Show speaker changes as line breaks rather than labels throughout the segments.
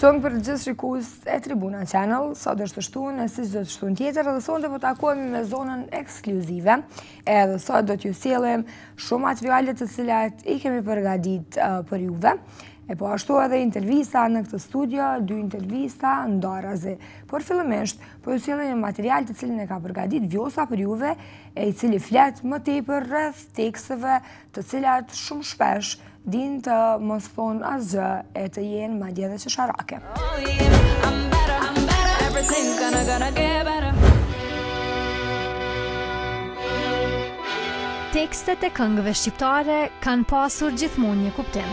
Tëngë për gjithë shikues e Tribuna Channel, sot është të shtunë, si çdo të shtunë tjetër, edhe sonte po takohemi me zonën ekskluzive. Edhe sot do t'ju sjellem shumë materiale të cilat i kemi përgatitur për juve. E po ashtu edhe intervista në këtë studio, 2 intervista ndarazi. Por fillimisht, po ju sjellem një material të cilin e ka përgatitur Vjosa për juve, e i cili flet më tepër rreth teksteve të cilat shumë shpesh din të mos thonë asgjë e të jenë madje edhe çesharake.
Tekstet e këngëve shqiptare kanë pasur gjithmonë një kuptim.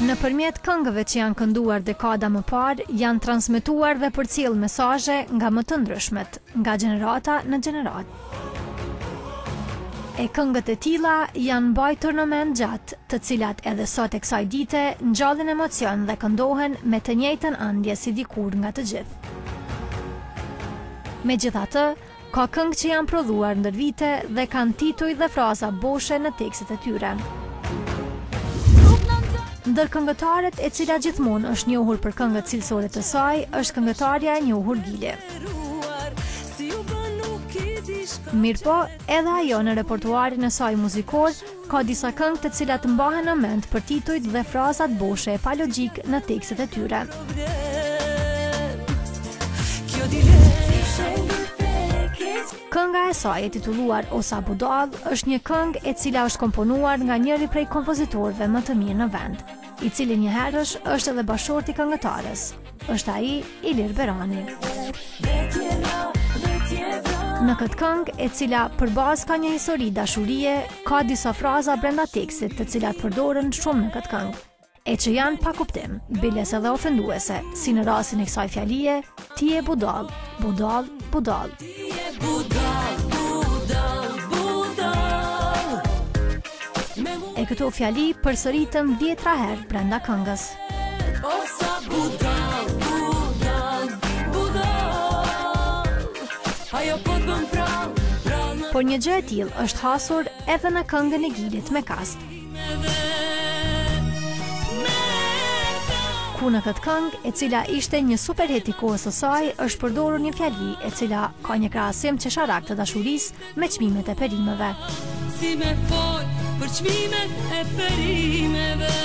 Nëpërmjet këngëve që janë kënduar dekada më parë, janë transmetuar dhe përcjell mesazhe nga më të ndryshmet, nga gjenerata në gjenerat. E këngët e tilla janë mbajtur në mend gjatë, të cilat edhe sot e kësaj dite ngjallin emocion dhe këndohen me të njëjtën ëndje si dikur nga të gjithë. Megjithatë, ka këngë që janë prodhuar ndër vite dhe kanë tituj dhe fraza boshe në tekstet e tyre. Ndër këngëtarët e cila gjithmonë është njohur për këngët cilësore të saj, është këngëtarja e njohur Gili. Mirëpo, edhe ajo në repertuarin e saj muzikor ka disa këngë të cilat mbahen në mend për titujt dhe frazat boshe e palogjik në tekstet e tyre. Kënga e saj e titulluar Osa Budall është një këngë e cila është komponuar nga njëri prej kompozitorëve më të mirë në vend, i cili njëherësh është edhe bashorti këngëtares. Është ai Ilir Berani. Në këtë këngë, e cila përbazë ka një histori dashurie, ka disa fraza brenda tekstit të cilat përdoren shumë në këtë këngë, e që janë pa kuptim, bilese dhe ofenduese, si në rastin e kësaj fjalie, ti je budall, budall, budall. E këto fjali përsëritën 10 herë brenda këngës. Por një gjë e tillë është hasur edhe në këngën e Gilit me Kast. Ku në këtë këngë, e cila ishte një superhit i kohës së saj, është përdorur një fjali e cila ka një krahasim çesharak të dashurisë me çmimet e perimeve. Si me fol për çmimet e perimeve.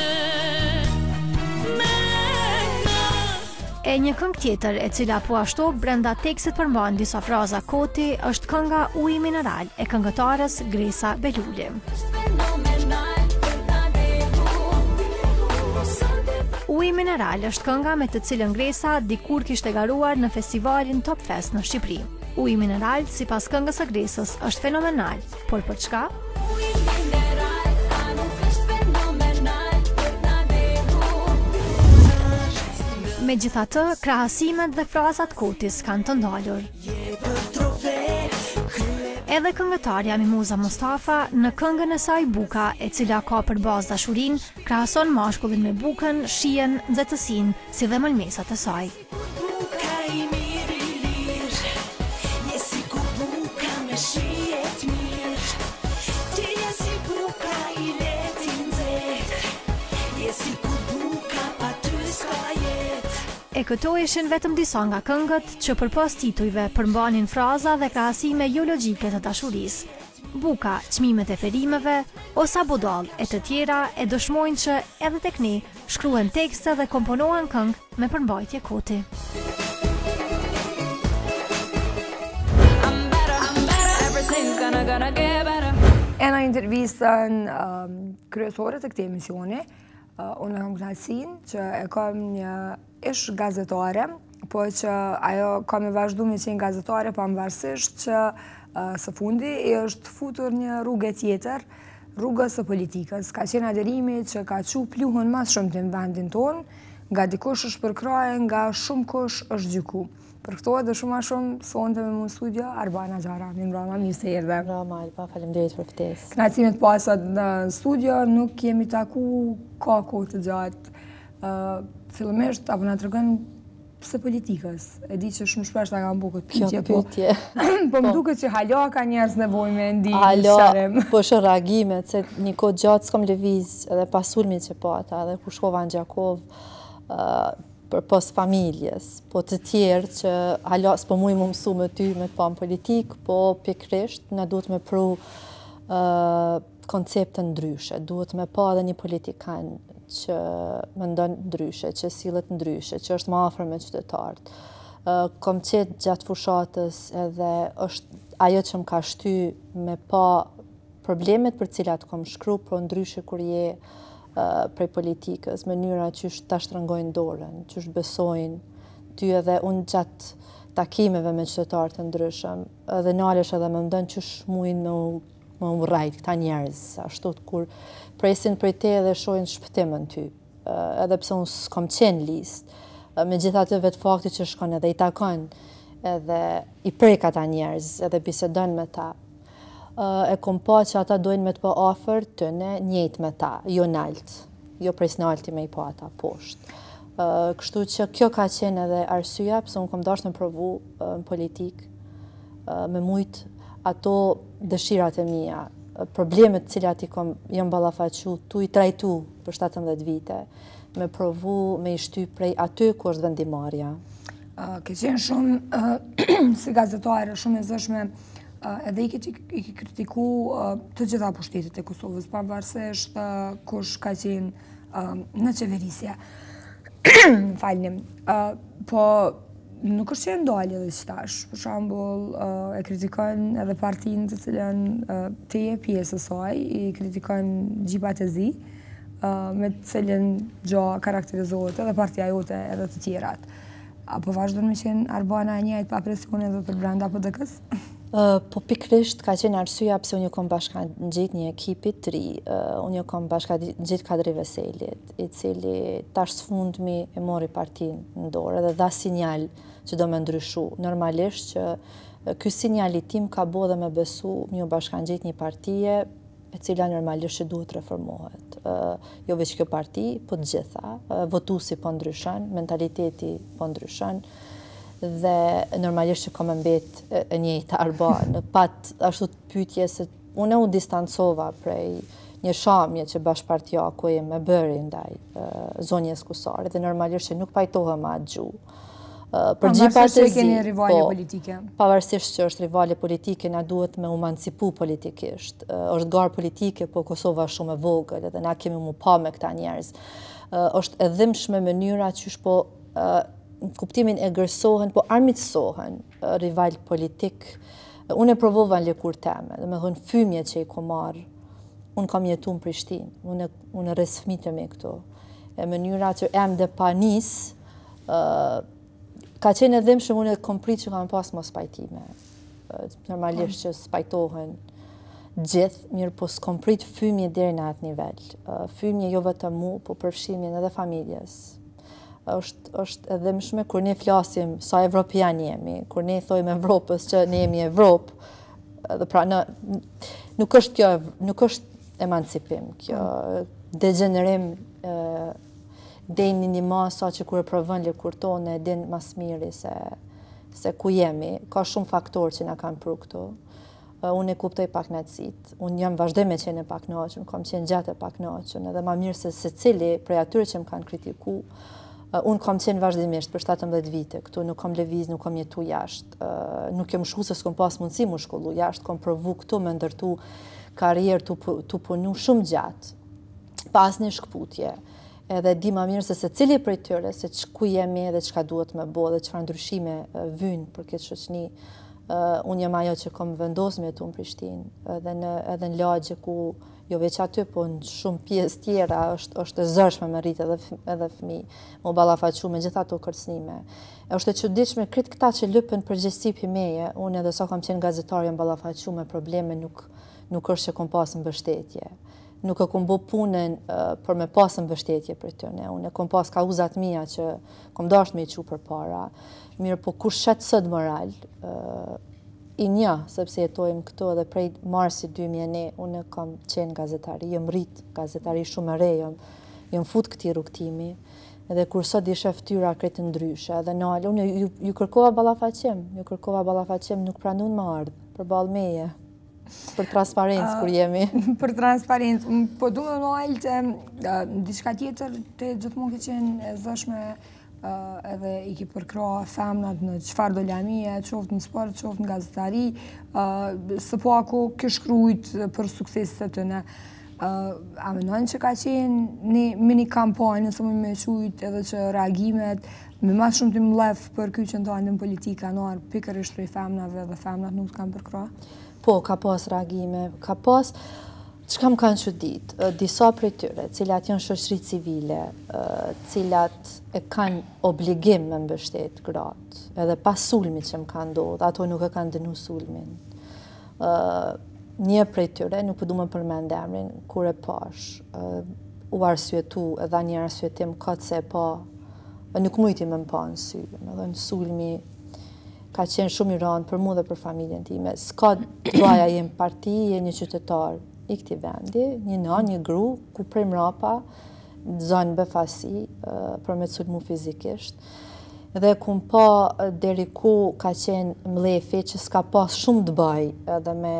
E një këngë tjetër e cila po ashtu brenda tekstit përmban disa fraza koti është kënga Uji Mineral e këngëtares Gresa Beluli. Uji Mineral është kënga me të cilën Gresa dikur kishte garuar në festivalin Top Fest në Shqipëri. Uji Mineral, sipas këngës së Gresës, është fenomenal, por për çka? Megjithatë, krahasimet dhe frazat kotis kanë të ndalur. Edhe këngëtarja Mimoza Mustafa në këngën e saj Buka, e cila ka për bazë dashurinë, krahason mashkullin me bukën, shijen, nxehtësinë, si dhe mëlmesat e saj. E këto ishin vetëm disa nga këngët që përpas titujve përmbanin fraza dhe krahasime jo logjike të dashurisë. Buka, çmimet e perimeve, Osa Budall e të tjera e dëshmojnë që edhe tek ne shkruhen tekste dhe komponohen këngë me përmbajtje koti.
E në intervistën kryesore të këtij emisioni, unë kam kënaqësinë që e kam një ish gazetare, po që ajo ka me vazhdu me qenë gazetare, pavarësisht që së fundi i është futur një rrugë tjetër, rrugës së politikës. Ka qenë aderimi që ka çu pluhën mas shumë të vendin tonë, nga dikush është përkraje, nga shumë kush është gjyku. Për këto edhe shumë a shumë sonte me mu në studio, Arbana Gjara, mirë se erdhe.
Mbrëma, Alba, faleminderit për ftesë.
Kënaqësimet pasat në studio, nuk jemi taku ka kohë të gjatë. Fillimisht, apo na tregon pse politikës? E di që shumë shpesh ta kam bu këtë
Kjo pyetje.
Po më duket që hala ka njerëz nevojë me ndi
Hala, po shë reagimet, se një kohë gjatë s'kom lëviz edhe pas sulmit që pata, edhe kur shkova në Gjakov, për pos familjes, po të tjerë që hala s'po muj më mësu me ty me të pa në politikë, po pikrisht ne duhet me pru koncepte ndryshe, duhet me pa edhe një politikan që mendon ndryshe, që sillet ndryshe, që është më afër me qytetarët. Kom qetë gjatë fushatës edhe është ajo që më ka shty me pa problemet për cilat kom shkru, pro ndryshe kur je prej politikës, mënyra që ta shtrëngojnë dorën, që besojnë ty edhe unë gjatë takimeve me qytetarë të ndryshëm, edhe nalesh edhe më ndën që shmujnë më urrajt këta njerëz, ashtu kur presin prej te edhe shojnë shpëtimën ty, edhe pse unë s'kom qenë listë, me gjitha të vetë fakti që shkon edhe i takon, edhe i prek ata njerëz, edhe bisedon me ta, e kom pa që ata dojnë me të pa afër tëne njëjtë me ta, jo nalt, jo prej s'nalti me i pa ata poshtë. Kështu që kjo ka qenë edhe arsyeja pse unë kom dashur me provu në politikë, me mujt ato dëshirat e mia, problemet cilat i kom jam ballafaqu, tu i trajtu për 17 vite, me provu me i shty prej aty ku është vendimarrja.
Ke qenë shumë si gazetare, shumë e zëshme, edhe i ke kritiku të gjitha pushtetet e Kosovës, pavarësisht kush ka qenë në qeverisje. Falnim. Po nuk është që e ndalje dhe qëtash. Për shambull, e kritikon edhe partinë të cilën te je pjesë saj, i kritikon Gjipat e Zi, me të cilën gjo karakterizohet edhe partia jote edhe të tjerat. Apo vazhdon me qenë Arbana e njëjtë pa presion edhe për brenda PDK-s?
Po pikrisht ka qenë arsyeja pse unë kom bashkangjit një ekipi të ri, unë kom bashkangjit Kadri Veselit, i cili tash sfundmi e mori partinë në dorë dhe dha sinjal që do me ndryshu. Normalisht që ky sinjal i tim ka bo dhe me besu një bashkangjit një partije e cila normalisht që duhet reformohet. Jo veç kjo parti, po të gjitha, votusi po ndryshon, mentaliteti po ndryshon, dhe normalisht që kom e mbet e njëjta Arbanë. Pat ashtu të pyetje se unë u distancova prej një shamje që bashkëpartiaku me bëri ndaj zonjes kusare dhe normalisht që nuk pajtohem ma gjuhë.
Pavarësisht që keni rivale politike.
Pavarësisht që është rivale politike, na duhet me emancipu politikisht. Është garë politike, po Kosova shumë e vogël, edhe na kemi mu pa me këta njerëz. Është edhimshme mënyra që është po në kuptimin e gërsohen, po armitsohen rival politik. Unë e provova në lëkur teme, dhe me thënë fymje që i ko marë. Unë kam jetu në Prishtinë, unë rres fëmijët me këto. E mënyra që em dhe pa nisë, ka qenë edhim shumë unë e kom prit që kam pas mos pajtime. Normalisht që spajtohen gjithë, mirë po s'kom prit fymje deri në atë nivel. Fymje jo vetëm mu, po përfshimjen edhe familjes. Është edhim shumë kur ne flasim sa evropian jemi, kur ne thojmë Evropës që ne jemi Evropë, dhe pra nuk është emancipim, kjo degenerim deni një masa që kur e provën lëkur tonë e din mas miri se ku jemi. Ka shumë faktorë që na kanë pru këto. Unë e kuptoj paknaqësitë. Unë jam vazhdim me qenë paknaqur, kam qenë gjatë e paknaqur, edhe ma mirë se secili prej atyre që më kanë kritiku, unë kam qenë vazhdimisht për 17 vite këtu, nuk kam lëviz, nuk kam jetu jashtë. Nuk kem shku se s'kom pas mundësi mu shkollu jashtë, kam provu këtu me ndërtu karrierë të punu shumë gjatë, pas një shkputje. Edhe di ma mirë se cili prej tyre, se ku jemi dhe çka duhet me bo, dhe çfarë ndryshime vynë për këtë shoqëni. Unë jam ajo që kom vendosur me jetu në Prishtinë, edhe në lagje ku jo veç aty, po në shumë pjesë tjera është e zërshme me rritë edhe fëmijë, mu ballafaqu me gjitha ato kërcënime. Është e çuditshme këtë këta që lypen përgjegjësi meje, unë edhe sa kam qenë gazetar jam ballafaqu me probleme, nuk është që kom pas mbështetje. Nuk e kom bo punën për me pas mbështetje për tyne. Unë e kom pas kauzat mia që kom dasht me i qu për para. Mirë, po kur shetë sët moral, i një, sepse jetojmë këto edhe prej marsit 2001, unë e kam qenë gazetari, jëm rrit gazetari shumë e re, jëm fut këti rrugtimi, Edhe kur sot ishe ftyra kretë ndryshe, edhe nalë, unë ju kërkova ballafaqim, nuk pranun më ardhë, për balë meje, për transparencë kur jemi.
Për transparencë, po du me nalë që në diçka tjetër të gjithmonë ke qenë e zëshme edhe i ki përkra femnat në qëfar do lamije, qoftë në sport, qoftë në gazetari, së paku ke shkrujt për suksesit të në. A menon që ka qenë një kampanjë, nëse më me qujt edhe që reagimet me mas shumë të mlef për kyqen të andën politika nërë pikërisht prej femnave dhe femnat nuk të kam përkra?
Po, ka pas reagime, ka pas, që kam kanë qudit, disa prej tyre, cilat janë shoqëri civile, cilat e kanë obligim me mbështet gratë, edhe pas sulmit që më kanë ndodhë, ato nuk e kanë dënu sulmin. Një prej tyre, nuk përdu më përmend emrin, kur e pash, u arsyetu edhe një arsyetim këtë se e pa, nuk mujti me më pa në sy, me dhe në sulmi ka qenë shumë i rëndë për mu dhe për familjen time. S'ka doja jem parti, je një qytetar i këti vendi, një gru, ku prej mrapa, zonë befasi, për me të sulmu fizikisht. Dhe kum pa deri ku ka qenë mlefi që s'ka pas shumë të baj edhe me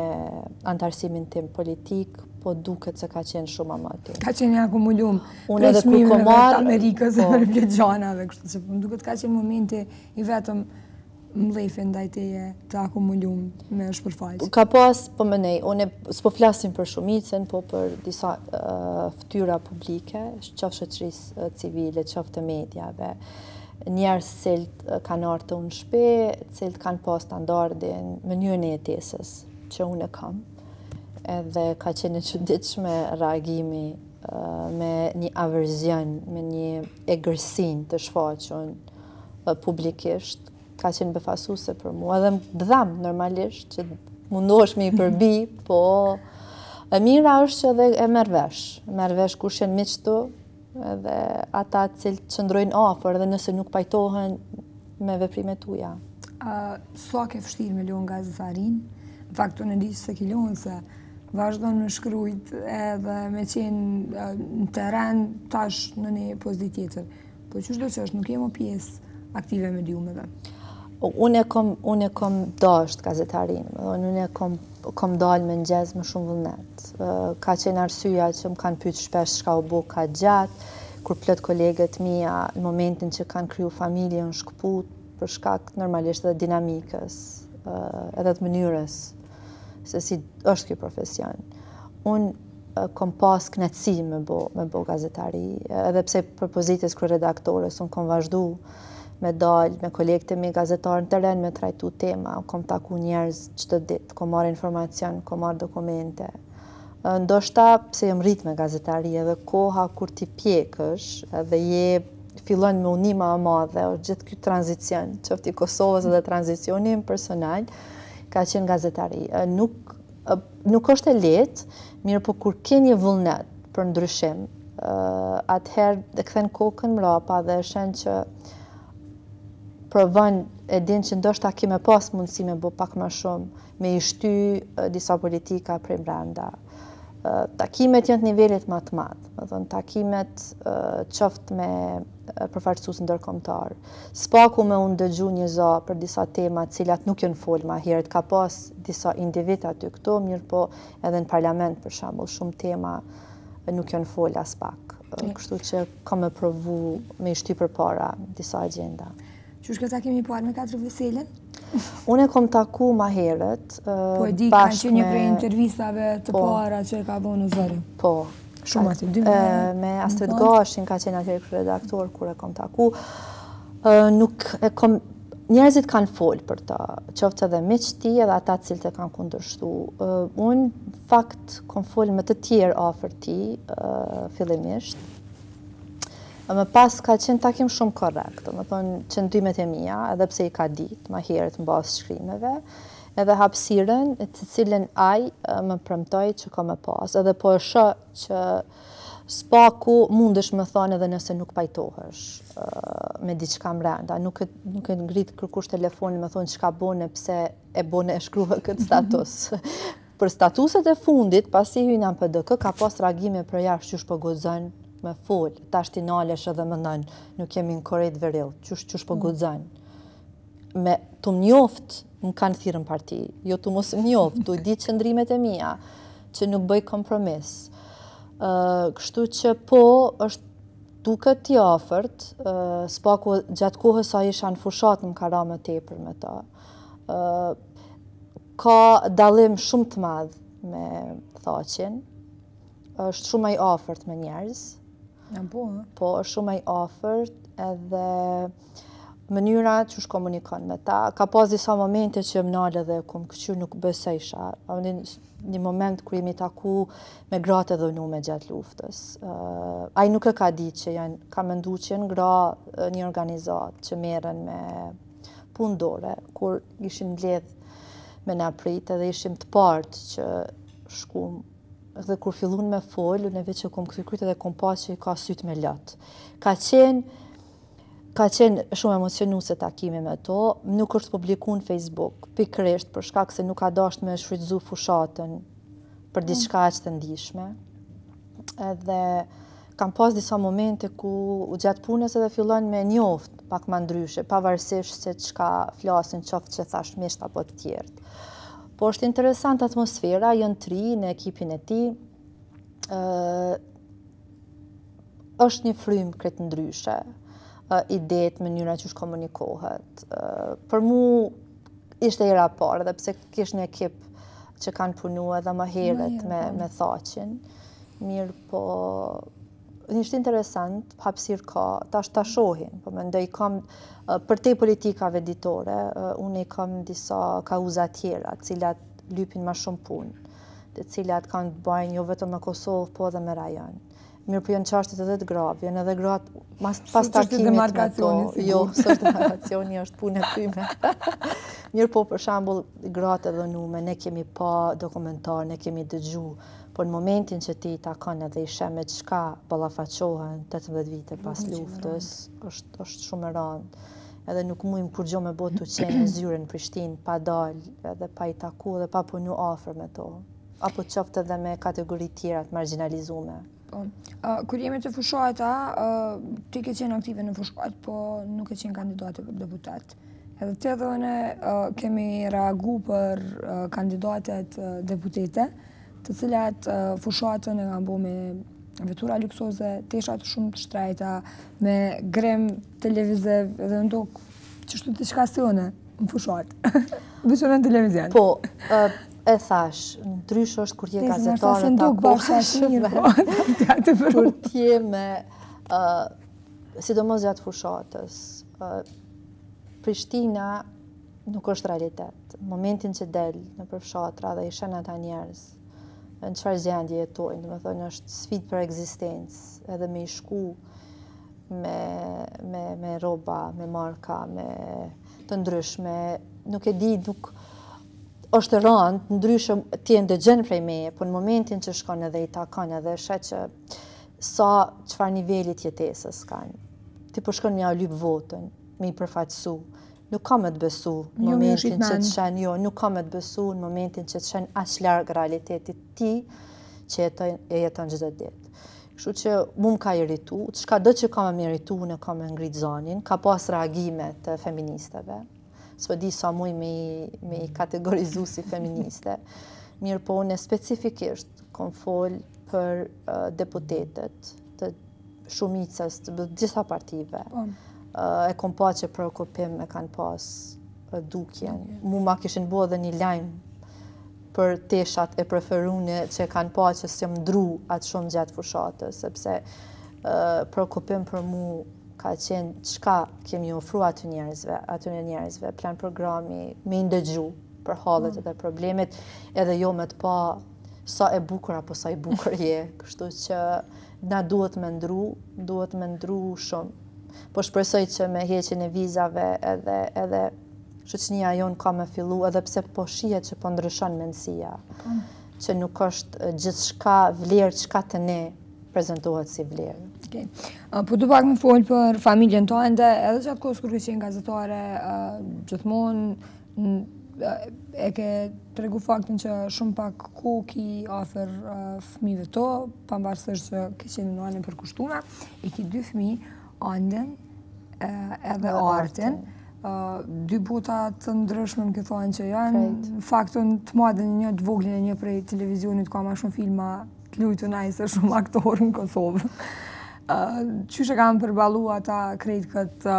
antarësimin tim politik, po duket se ka qenë shumë amatim.
Ka qenë një akumulum
Unë edhe kur komar...
Amerikës e për gjanave, kështu që më duket ka qenë momenti i vetëm mlefi ndajteje të akumulum me shpërfaqë.
Ka pas, po më nej, unë s'po flasim për shumicën, po për disa ftyra publike, qoftë shoqërisë civile, qoftë të medjave, njerës cilt kanë artë të unë shpe, cilt kanë pas standardin, mënyrën e jetesës që unë e kam. Edhe ka qenë çuditshme reagimi me një averzion, me një egërsin të shfaqun publikisht. Ka qenë befasuese për mua, edhe më dham normalisht që mundohesh me i përbi, po e mira është që edhe e merr vesh kur shenë miqtu, edhe ata cilë qëndrojnë afer dhe nëse nuk pajtohen me veprimet tuja.
Sa ke fështirë me lonë gazetarin? Në fakt, unë e di që se ki lonë se vazhdojnë me shkrujt edhe me qenë në teren tash në një pozitë tjetër. Po qështë do që është, nuk jemo pjesë aktive me mediumeve?
Unë e kom dasht gazetarin, unë e kom dalë me ngjez më shumë vullnet. Ka qenë arsyeja që më kanë pyet shpesh çka u bë ka gjatë, kur plot kolegët mia në momentin që kanë kriju familje në shkput për shkak normalisht edhe dinamikës, edhe të mënyrës se si është ky profesion. Unë kom pas kënaqësi me bo gazetari, edhe pse për pozitës kryeredaktores unë kom vazhdu me dalë, me kolegët e mi gazetarë në teren, me trajtu tema, kom taku njerëz çdo ditë, kom marrë informacion, kom marrë dokumente. Ndoshta pse jam rrit me gazetari edhe koha kur ti pjekësh edhe fillon me unima e madhe, gjithë ky tranzicion, qoftë i Kosovës edhe tranzicioni im personal, ka qenë gazetari. Nuk është e lehtë, mirë po kur ke një vullnet për ndryshim, atëherë e kthen kokën mrapa dhe shen që provon e din që ndoshta ki me pas mundësi me bo pak më shumë, me i shty disa politika prej brenda. Takimet janë të nivelit më të madh, do të thonë takimet qoftë me përfaqësues ndërkombëtar. S'paku me unë dëgju një za për disa tema të cilat nuk janë fol më herët, ka pas disa individ aty këto, mirë po edhe në parlament për shembull shumë tema nuk janë fol as pak. Kështu që kam e provu me i shty përpara disa agjenda.
Qysh këta kemi parë me Katër Veselën?
Unë e kom taku ma herët.
Po e di, kanë qenë një prej intervistave të para që e ka bo në Zëri.
Po.
Shumë aty,
me Astrid Gashin ka qenë atje redaktor kur e kom taku. Njerëzit kanë folë për ta, qoftë edhe miqti edhe ata cilët e kanë kundërshtu. Unë, fakt, kom folë me të tjerë afër ti, fillimisht. Më pas ka qenë takim shumë korrekt, më thonë qëndrimet e mia, edhe pse i ka ditë, ma herët në bazë shkrimeve, edhe hapësirën të cilën ai më premtoi që ka më pas, edhe po e shoh që spaku mundesh më thonë edhe nëse nuk pajtohesh me diçka mbrenda, nuk e ngrit kërkush telefonin më thonë çka bone, pse e bone e shkruhe këtë status. Për statuset e fundit, pasi hyna në PDK, ka pas reagime për jashtë qysh po guxon me fol, ta shtinalesh edhe më nënë, nuk kemi në korejt veril, qysh po gudzan. Me të më njoft, më kanë thirë në parti, jo të mos më njoft, të i ditë qëndrimet e mija, që nuk bëj kompromis. Kështu që po, është duke t'i afërt, s'paku gjatë kohës sa isha në fushat më ka ra më tepër me ta. Ka dalim shumë të madh me thaqin, është shumë ai afërt me njerëz. Po, është shumë ai afërt edhe mënyra që është komunikon me ta. Ka pas disa momente që më nalë dhe kom këqyr nuk besejsha. Një moment kër jemi taku me gratë edhe nume gjatë luftës. Ai nuk e ka ditë që ka mendu që janë gra një organizat që merren me punë dore, kur ishin mbledh me na prit edhe ishim të partë që shkum. Dhe kur fillun me folë, neve që kom kryt edhe kom pa që i ka sytë me latë. Ka qenë shumë emocionuese takimi me to, nuk është publiku në Facebook, pikërisht për shkak se nuk ka dasht me shfrytëzu fushatën për diçka që të ndishme. Edhe kam pas disa momente ku gjatë punës edhe fillon me njoft pak ma ndryshe, pavarësisht se çka flasin qoftë që thash misht apo të tjertë. Po është interesant atmosfera, janë tri në ekipin e ti, është një frymë kretë ndryshe, idetë, mënyra që komunikohet. Për mu ishte era parë, dhe pse kish një ekip që kanë punu edhe më herët me thaqin. Mirë po, ishte interesant, hapësir ka, ta shohin, po mendoj kam, për te politikave ditore, unë i kam disa kauza tjera, cilat lypin ma shumë punë, të cilat kanë të bajnë jo vetëm me Kosovë, po edhe me rajon. Mirë po janë qashtet edhe të grave, janë edhe gratë pas takimit me to. Jo, së është demarkacioni, është punë e pyme. Mirë po, për shambull, gratë edhe nume, ne kemi pa dokumentar, ne kemi dëgju, por në momentin që ti ta kanë edhe ishe me qka ballafaqohen 18 vite pas luftës, është shumë e rëndë. Edhe nuk mujmë kur gjo me botë të qenë në zyre në Prishtinë, pa dalë, edhe pa i taku dhe pa punu afër me to. Apo qoftë edhe me kategori tjera të marginalizume.
Kur jemi të fushata, ti ke qenë aktive në fushat, po nuk ke qenë kandidate për deputat. Edhe të dhëne kemi reagu për kandidatet deputete, të cilat fushatën e kanë bo me vetura luksoze, teshat shumë të shtrejta, me grem televiziv, edhe në tokë qështu të shka sënë në fushat. Vëshën në televizion.
Po, e thash, ndrysh është kur je gazetare kur t'je me, sidomos gjatë fushatës, Prishtina nuk është realitet. Momentin që del në përfshatra dhe i shen ata njerëz, në qëfar gjendje jetojnë, dhe me thënë është sfidë për egzistencë, edhe me i shku me roba, me marka, me të ndryshme, nuk e di, nuk është rëndë, ndryshëm t'jen dëgjën prej meje, po në momentin që shkon edhe i takan edhe shet që sa qëfar nivellit jetesës kanë. Ti po shkon me ja lyp votën, me i përfaqësu. Nuk ka me të besu në momentin që të shenë, jo, nuk ka me të besu në momentin që të shenë aq largë realitetit ti që e jeton çdo ditë. Kështu që mu më ka irritu, çka do që ka me irritu, në ka me ngrit zanin, ka pas reagime të feministeve. S'po di sa muj me i kategorizu si feministe. Mirë po, unë specifikisht kom fol për deputetet të shumicës të gjitha partive. E kom pa që preokupim e kanë pas dukjen. Mu ma kishin bo edhe një lajmë për teshat e preferune që kanë pa që s'jom ndru atë shumë gjatë fushatës, sepse preokupim për mu ka qenë qka kemi ofru aty njerëzve, plan programi, me ndëgju për hallet edhe problemet, edhe jo me të pa sa e bukur apo sa i bukur je. Kështu që na duhet me ndru shumë. Po shpresoj që me heqjen e vizave edhe shoqënia jonë ka me fillu, edhe pse po shihet që po ndryshon mendësia, që nuk është gjithçka vlerë çka të ne prezantohet si vlerë.
Okay. Po du pak më fol për familjen tënde, edhe gjatë kohës kur ke qenë gazetare, gjithmonë e ke tregu faktin që shumë pak kohë ki afer fëmijëve to, pavarësisht që ke qenë në anën përkushtuar, e ki 2 fëmijë, anden edhe artin. 2 bota të ndryshme më këthohen që janë, në faktën të madhen një të voglin e një prej televizionit, ka ma shumë filma të lujtu se shumë aktorë në Kosovë. Qyshe kam përbalu ata krejt këtë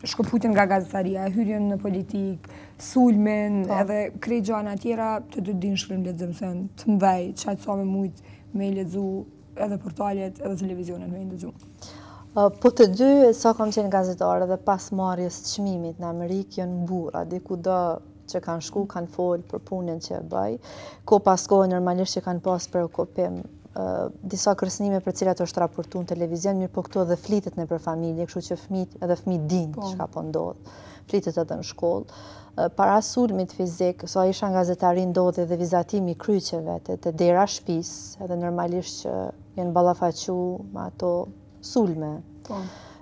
shkëputjen nga gazetaria, hyrjen në politik, sulmin, edhe krejt gjana tjera të dy din shkrim lexim thënë, të mdhej, qatë sa me mujtë me i lexu edhe portalet edhe televizionet me i lexu.
Po të dy, sa kam qenë gazetare dhe pas marrjes të çmimit në Amerikë janë burra, diku do që kanë shku, kanë folë për punën që e bëj, ko pas kohë normalisht që kanë pas preokupim disa kërcënime për cilat është raportuar në televizion, mirë po këto edhe flitet në për familje, kështu që fëmijët dinë çka po ndodh, flitet edhe në shkollë. Para sulmit fizik, sa isha në gazetari ndodhi edhe vizatimi kryqeve të dera shtëpisë, edhe normalisht që janë ballafaqu me ato sulme.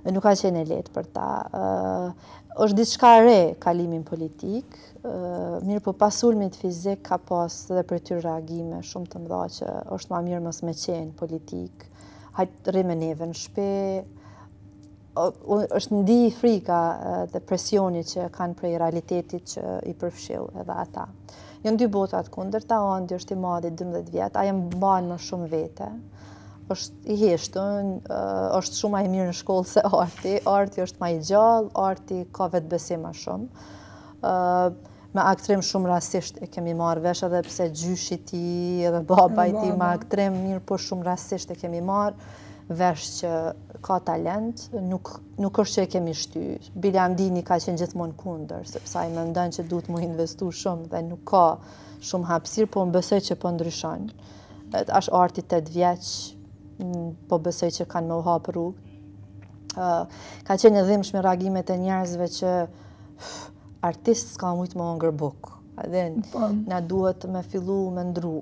Nuk ka qenë lehtë për ta. Është diçka re kalimin politik, mirë po pas sulmit fizik ka pas edhe për ty reagime shumë të mëdha që është ma mirë mos me qenë politik, hajtë rri me neve në shtëpi, është ndi frika dhe presioni që kanë prej realitetit që i përfshill edhe ata. Janë 2 botat kundërta, Andi është i madhi 12 vjet, ai mban më shumë vete. Është i heshtën, është shumë më i mirë në shkollë se Arti. Arti është më i gjallë, Arti ka vetbesim më shumë. Me aktrim shumë rastisht e kemi marrë vesh edhe pse gjyshi ti edhe baba i ti me aktrim mirë, po shumë rastisht e kemi marrë vesh që ka talent, nuk është që e kemi shty. Bile Amdini ka qenë gjithmonë kundër, sepse ai mendon që duhet mu investu shumë dhe nuk ka shumë hapësirë, po më besoj që po ndryshon. Është Arti 8 vjeç, po besoj që kanë me u hapë rrugë. Ka qenë dhimbshme reagimet e njerëzve që artist s'ka mujtë më hongër bukë. Na duhet me fillu me ndru.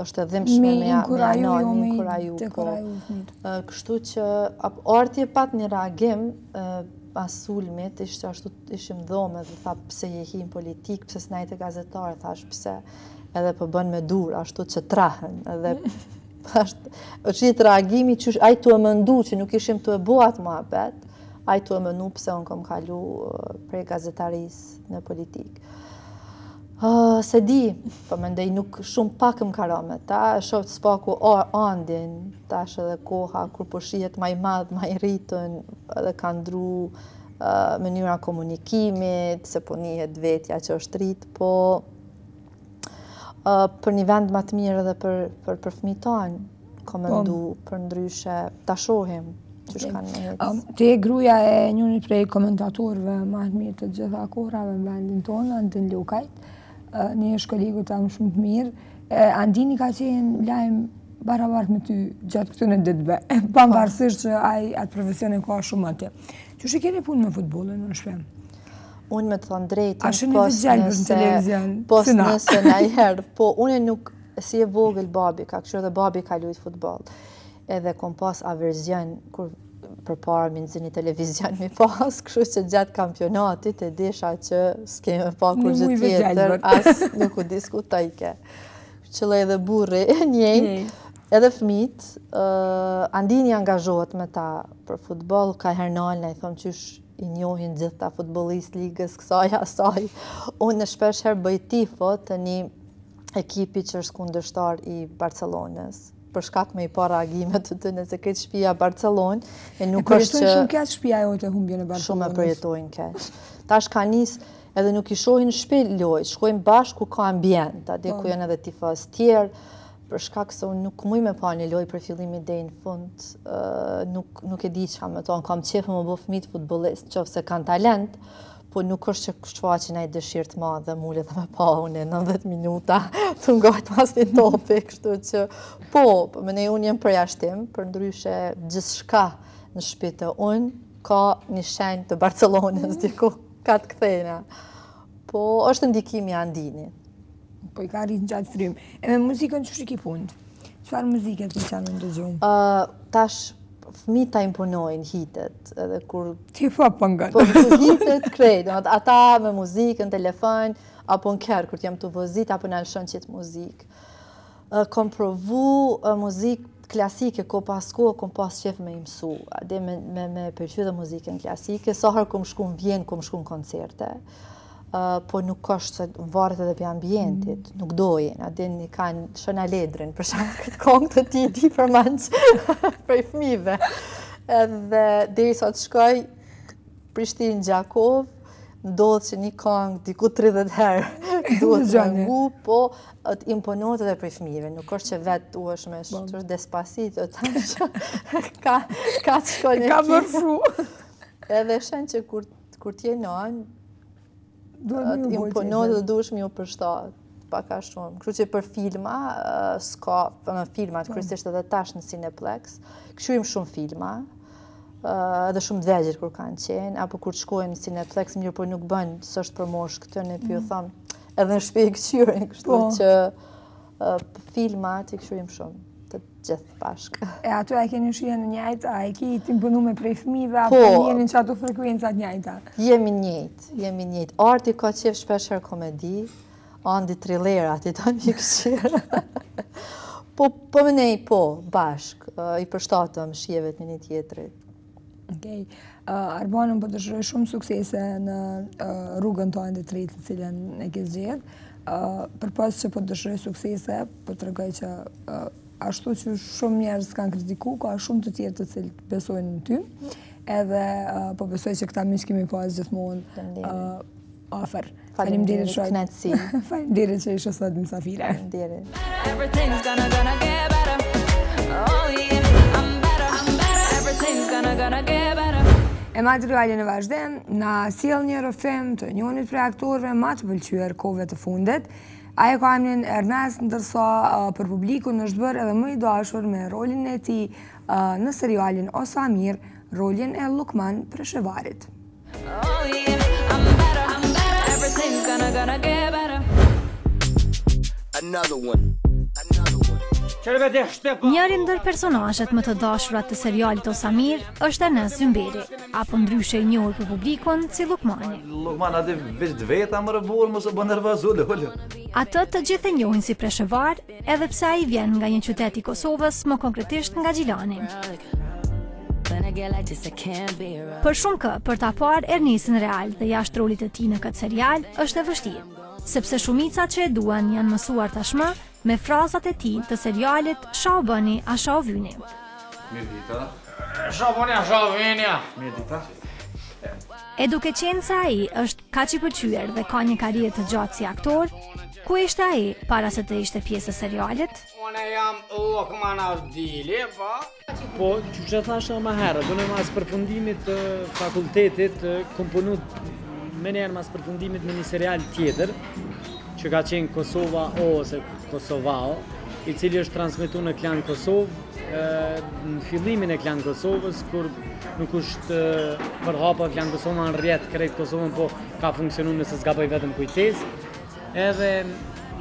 është dhimbshme me inkuraju. Kështu që Arti e pat një reagim pas sulmit, ishte ashtu ishim dhome dhe tha pse je hi në politik, pse s'najte gazetare, thash pse edhe po bën me dur, ashtu që trahen. Edhe është një reagimi që ai tu e mëndu që nuk ishim tu e buat muhabet, ai tu e mënu pse unë kom kalu prej gazetarisë në politikë. Se di, po mendoj nuk shumë pak më karo me ta, shoh të spaku Andin, tash edhe koha kur po shihet më i madh, më i rritën, edhe ka ndru mënyra komunikimit, se po njihet vetja që është rrit, po për një vend më të mirë edhe për fëmijët tanë, ka mendu për ndryshe ta shohim që kanë me jetës.
Ti e gruaja e njëri prej komentatorëve më të mirë të gjitha kohërave në vendin tonë, Andin Lukajt, një është kolegu tamë shumë të mirë. Andini ka qenë lajm barabartë me ty gjatë këtyre ditëve, pavarësisht që ai atë profesionin ka shumë atje. Çu keni punë me futbollin në shpem?
Unë me të thonë drejtën,
pos
nëse në herë, po unë nuk, si e vogël babi, ka kështu edhe babi ka lujt futbol, edhe kom pas averzion, kur për para me nëzini televizion mi pas, kështu që gjatë kampionatit e desha që s'keme pa kur gjë tjetër, as nuk u diskutajke. Qëllë edhe burri, njej, edhe fmit, Andini angazhohet me ta për futbol, ka hernal, në i thomë qysh i njohin gjitha futbolist ligës kësaj asaj. Unë shpesh herë bëj tifo të një ekipi që është kundërshtar i Barcelonës, për shkak me i pa reagimet të të nëse këtë shtëpia Barcelonë, e nuk është që...
Shumë keq shtëpia jote humbjen e Barcelonës.
Shumë e përjetojnë keq. Tash ka nis edhe nuk i shohin në shtëpi lojë, shkojnë bashkë ku ka ambient, atje ku janë edhe tifos tjerë, për shkak se unë nuk muj me pa një lojë për fillimit deri në fund, nuk e di çka me tonë, kam qefë më bo fëmijë futbollist, qofse kanë talent, po nuk është që shfaqin ai dëshirë të madhe mullet dhe me pa unë 90 minuta të ngajt mas një topi, kështu që po, me unë jem përjashtim, për ndryshe gjithçka në shtëpi të unë ka një shenjë të Barcelonës diku ka të kthejna. Po është ndikimi i Andinit.
Po i ka rritë në gjatë frymë. E me muzikën që ki punët? Qëfar muzike të qenë në ndëgjumë?
Tash, fëmijët ta imponojnë hitet, edhe kur...
Ti pa pëngën.
Po hitet krejt, ata me muzikën, telefon, apo në kërë, kur t'jam të vozit, apo në alëshon qitë muzikë. Kom provu muzikë klasike, ko pas kohë, kom pas qef me imsu, ade me përqy dhe muzikën klasike, soher kom shku në Vjenë, kom shku në koncerte, po nuk është se varet edhe për ambientit, nuk dojnë, ade një kanë Shona Ledrin, për shumë këtë kongë të ti për manqë për i fmive. Edhe deri sa të shkoj Prishtinë Gjakov, ndodhë që një kongë diku 30 herë duhet të ngu, po të imponohet edhe për i fmive. Nuk është që vetë u është me shtë Despacito, ka të shkoj në
Ka vërfru.
Edhe shenë që kur t'je nënë, të imponohet dhe duhesh mi u përshtat, paka shumë. Kështu që për filma, s'ka, në filmat, kryesisht edhe tash në Cineplex, këshuim shumë filma, edhe shumë dvegjit kur kanë qenë, apo kur të shkojnë në Cineplex, mirë po nuk bënë, së është për mosh këtë, në pjo thamë, edhe në shpej këqyrin, kështu që filmat i këshuim shumë, të gjithë bashkë.
E ato e keni shia në njajtë, a e ki të imponu me prej fëmive, apo jeni në qato frekuencat njajta?
Jemi njëjtë. Arti ka qef shpesher komedi, andi thrillerat, i ta një këshirë. Po më nej, bashkë, i përshtatëm shjeve të një tjetërit.
Okej. Arbanën po dëshiroj shumë suksese në rrugën tonë të tretë të cilën e ke zgjedhë. Për pas që po dëshiroj suksese, po të regoj që ashtu që shumë njerëz kanë kritiku, ka shumë të tjerë të cilët besojnë në ty, edhe po besoj që këta miq kemi pas gjithmonë afer. Faleminderit shumë.
Kënaqësi.
Faleminderit që ishe sot mysafire.
Faleminderit.
Everything's gonna get better. Oh yeah, I'm better. Everything's gonna get better.
E materialin e vazhdem, na sjell një rrëfim të njënit prej aktorëve ma të pëlqyer kohëve të fundit. Ajo ka emrin Ernest, ndërsa për publikun është bërë edhe më i dashur me rolin e tij në serialin Osamir, rolin e Lukman Preshevarit.
Oh yeah, I'm better. Everything's gonna get better.
Another one.
Njëri ndër personazhet më të dashurat të serialit Osamir është Enes Zymberi, apo ndryshe i njohur për publikun si Lukmani.
Lukman atë veç dveta më rëvor, mos e bën nervoz, ullë.
Atë të gjithë e njohin si Preshevar, edhe pse ai vjen nga një qytet i Kosovës, më konkretisht nga Gjilani. Për shumë kë, për ta parë Ernesin real dhe jashtë rolit të tij në këtë serial është e vështirë, sepse shumica që e duan janë mësuar tashmë me frazat e tij të serialit Sha u bëni, a sha u vyni.
Mirë dita.
Sha u bëni, a sha u vyni.
Mirë dita.
E duke qenë se ai është kaq i pëlqyer dhe ka një karrierë të gjatë si aktor, ku ishte ai para se të ishte pjesë e serialit?
Unë jam Lukman Avdili, po që që thashë më herë, do në mas përfundimit të fakultetit, komponut me njerë mas përfundimit me një serial tjetër, që ka qenë Kosova ose Kosovao, i cili është transmetu në Klan Kosovë, në fillimin e Klan Kosovës, kur nuk është përhapa Klan Kosovë në rjetë krejt Kosovën, po ka funksionu nëse s'ka bëj vetëm kujtes. Edhe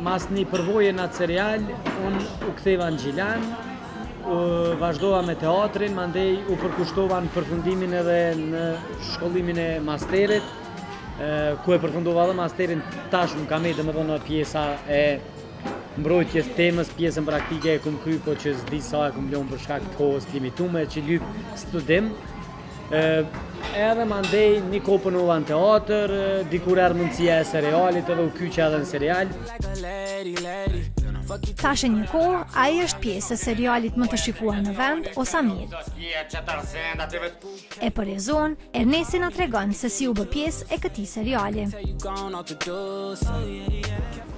mas një përvoje në atë serial, unë u ktheva në Gjilan, vazhdova me teatrin, mandej u përkushtova në përfundimin edhe në shkollimin e masterit, ku e përfundova dhe masterin tash më kam e dhe më dhënë pjesa e mbrojtjes temës, pjesën praktike e kumë kry, po që s'di sa e kumë ljonë për shkak të kohës limitume që lyp studim. Edhe mandej një kohë punova në teatr, dikur erë mundësia e serialit edhe u kyqe edhe në serial.
Thashe një kohë, ai është pjesë e serialit më të shikuar në vend, Osamir. E për e zonë, Ernesi na tregon se si u bë pjesë e këtij seriali.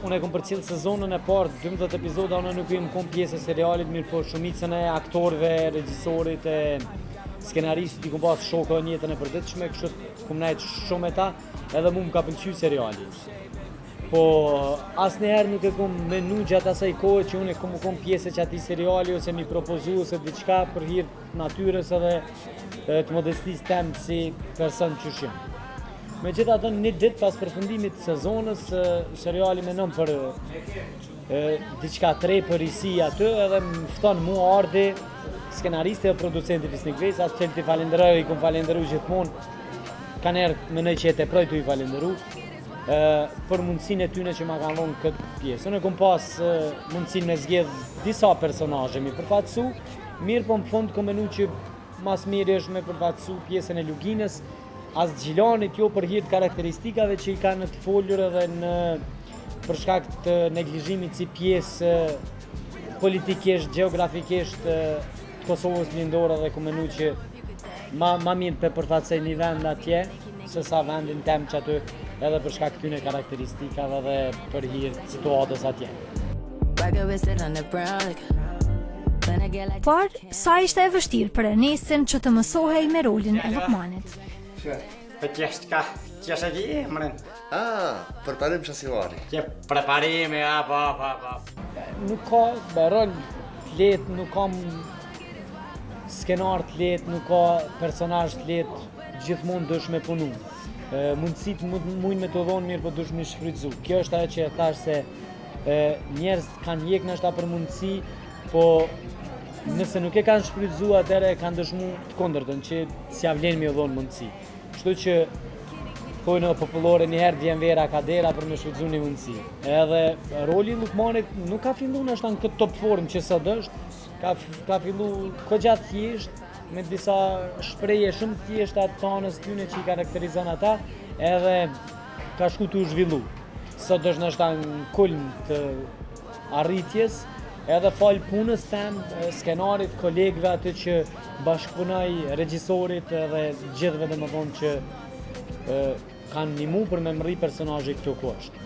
Unë e kom përcjell sezonën e parë, 12 epizoda, unë nuk jam kom pjesë e serialit, mirë po shumicën e aktorëve, regjisorit e skenaristit i kom pas shokë në jetën e përditshme, kështu kom nejt shumë e ta, edhe mu më ka pëlqyer seriali. Po asnjëherë nuk e kom menu gjatë asaj kohë që unë kom pjesë që atij seriali ose mi propozu ose diçka për hir të natyrës edhe të modestisë tem si person që jam. Megjithatë, një ditë pas përfundimit të sezonës, seriali menon për diçka tre për risi aty, edhe më fton mua ardhi skenaristi e producenti Fisnik Vesa, që ti falenderoj, i kom falenderu gjithmonë, kanë erë më në që e proj të i falenderu, për mundësin e tyne që ma kanë dhonë këtë pjesë. Unë e kom pas mundësin me zgjedh disa personazhe mi përfatsu, mirë po më fund kom menu që mas mirë është me përfatsu pjesën e Luginës, as Gjilanit jo për hir të karakteristikave që i kanë të folur edhe në për shkak të neglizhimit si pjesë politikisht, geografikisht të Kosovës lindore dhe kom menu që ma mirë të përfatsej një vend atje, se sa vendin tem që aty edhe për shkak këtyne karakteristikave dhe për hir situatës atje.
Por, sa ishte e vështirë për Ernestin që të mësohej me rolin e Lukmanit.
Për qështë ka qështë e gjithë, mërin?
Përparim që si vari.
Që preparimi, pa.
Nuk ka rol të letë, nuk kam skenar të letë, nuk ka personazh të letë, gjithmonë dush me punu. Mundësit mujnë me të dhonë mirë, po dush me shfrytzu. Kjo është ajo që e thash se njerëz kanë jek në shta për mundësi, po nëse nuk e kanë shfrytzu atëre, kanë dëshmu të kondërtën, që si avlen me dhonë mundësi. Kështu që thojnë në popullore njëherë vjen vera ka dera për me shfrytzu një mundësi. Edhe roli Lukmanit nuk ka fillu në ashtë në këtë top form që sot është, ka fillu këgjatë thjesht, me disa shpreje shumë thjeshta të tanës tyne që i karakterizon ata, edhe ka shku të u zhvillu. Sot është në ashtë në kulm të arritjes, edhe falë punës tem, skenarit, kolegëve aty që bashkëpunoj, regjisorit edhe gjithve dhe më thonë që kanë një mu për me mëri personazhi këto ku është.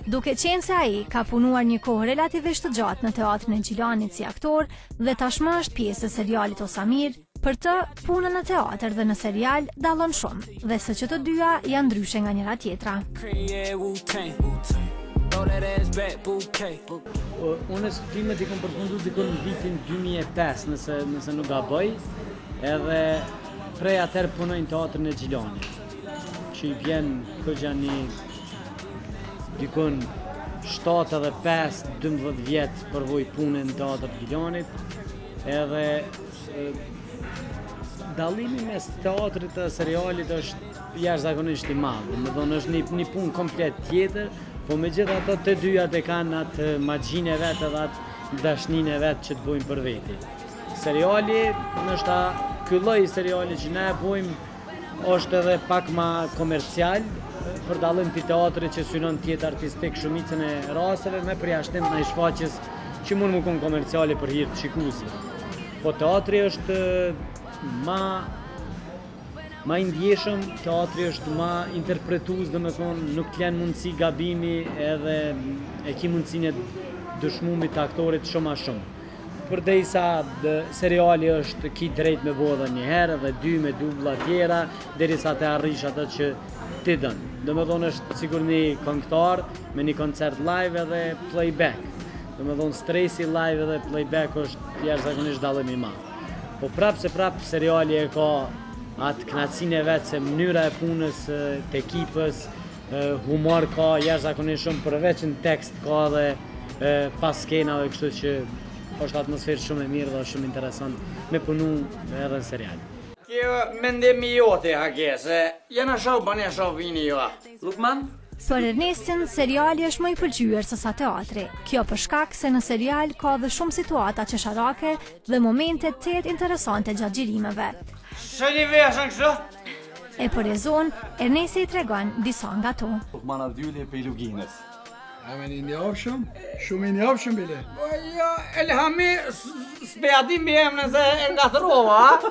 Duke qenë se ai ka punuar një kohë relativisht të gjatë në teatrin e Gjilanit si aktor dhe tashmë është pjesë e serialit Osamir, për të punën në teatr dhe në serial dallon shumë dhe se që të dyja janë ndryshe nga njëra tjetra.
Unë studimet i kom përfundu dikon në vitin 2005 nëse nuk gaboj, edhe prej atër punojnë teatrin e Gjilanit, që i vjen këgja një dikon 7-5-12 vjetë përvoj punën në teatr të Gjilanit, edhe dallimi mes teatrit dhe serialit është jashtëzakonisht i madh. Më thonë është një punë komplet tjetër, po megjithatë të dyjat e kanë atë magjinë e vet edhe atë dashninë e vet që të bojnë për veti. Seriali, nështë ky lloj seriali që ne bojmë është edhe pak ma komercial, për dallim të teatrit që synon tjetë artistik shumicën e rasteve me përjashtim në shfaqjes që mund më konë komerciale për hir të shikuesit. Po teatri është ma i ndjeshëm, teatri është ma interpretues, dhe me thonë nuk t'len mundësi gabimi edhe e ki mundësin e dëshmumit të aktorit shumë a shumë. Përdejsa seriali është ki drejt me bo dhe njëherë dhe dy me dubla tjera, derisa të arrish atë që ti dënë. Dhe me thonë është sigur një këngëtar me një koncert live edhe playback. Dhe me thonë stresi live edhe playback është jashtëzakonisht dallim i madh. Po prapë seriali e ka atë knacin e vetë se mënyra e punës të ekipës, humor ka jashtëzakonisht shumë përveç në tekst ka dhe pas skenave, kështu që është atmosferë shumë e mirë dhe shumë interesant me punu edhe në serial.
Kjo mendimi jote hake, se jena shoh bane shoh vini jo. Lukman?
Për Ernestin, seriali është më i pëlqyer se sa teatri. Kjo për shkak se në serial ka dhe shumë situata qesharake dhe momente të interesante gjatë xhirimeve.
Shëni veshën kështu?
E përrezon, Ernesti i tregon disa nga to.
Lukman Ardhyli për Luginës.
Amen i njofshëm, shumë i njofshëm bile.
Po jo, Elhami, s'beati mi emne se e nga throva,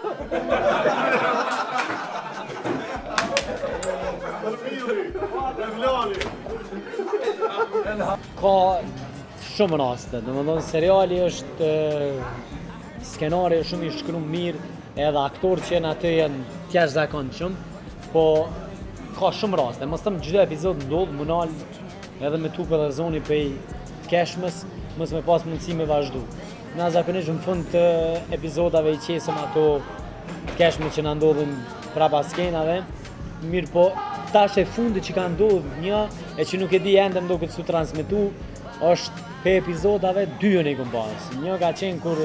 Ka shumë raste, dhe më thonë seriali është skenari shumë i shkruar mirë, edhe aktorë që janë aty janë jashtëzakonshëm, po ka shumë raste. Mos thëmë çdo epizod ndodh munal edhe me tupe dhe zoni pej keshmës, mos me pas mundësi me vazhdu. Na zakonisht në fund të epizodave i qesëm ato keshme që na ndodhin prapa skenave, mirë po tash e fundi që ka ndodhur një e që nuk e di ende më duket su transmetu, është pe epizodave 2 e kom pas. Një ka qenë kur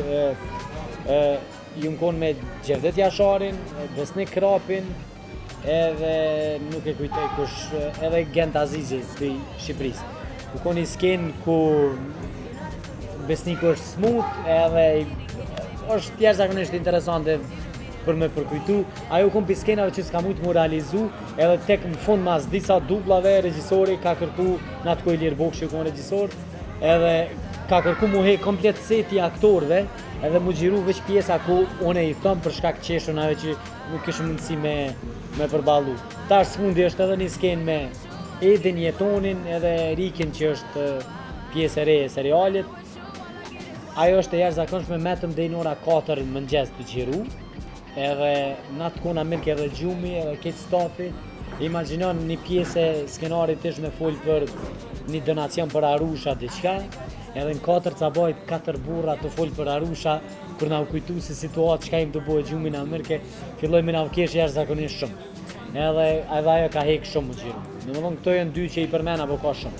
ju më konë me Gjevdet Jasharin, Besnik Krapin, edhe nuk e kujtoj kush, edhe Gent Azizi të Shqipërisë. U konë i skenë ku Besniku është smut, edhe është jashtëzakonisht interesante për me përkujtu. Ajo kom për skenave që s'ka mujtë mu realizu, edhe tek në fund mas disa dublave, regjisori ka kërku në atë Kojlir Bokshi u konë regjisor, edhe ka kërku mu he komplet seti aktorve, edhe mu gjiru veç pjesa ku une i thëmë për shkak qeshën ajo që nuk kishë mundësi me përballu. Tash s'fundi është edhe një skenë me Edin Jetonin edhe Rikin që është pjesë e re e serialit. Ajo është e jashtëzakonshme metëm deri në ora 4 në mëngjes të gjiru, edhe në atë kona mirë edhe gjumi edhe këtë stafi. Imagjinon një pjesë e skenarit ishtë me folë për një donacion për Arusha diçka, edhe në 4 cabajt 4 burra të folë për Arusha, për na u kujtu si situatë çka im të bëhe gjumi në Amerike, filloj me na u kesh jashtëzakonisht shumë. Edhe ajo ka hek shumë më gjiru. Domethënë këto janë dy që i përmend apo ka shumë.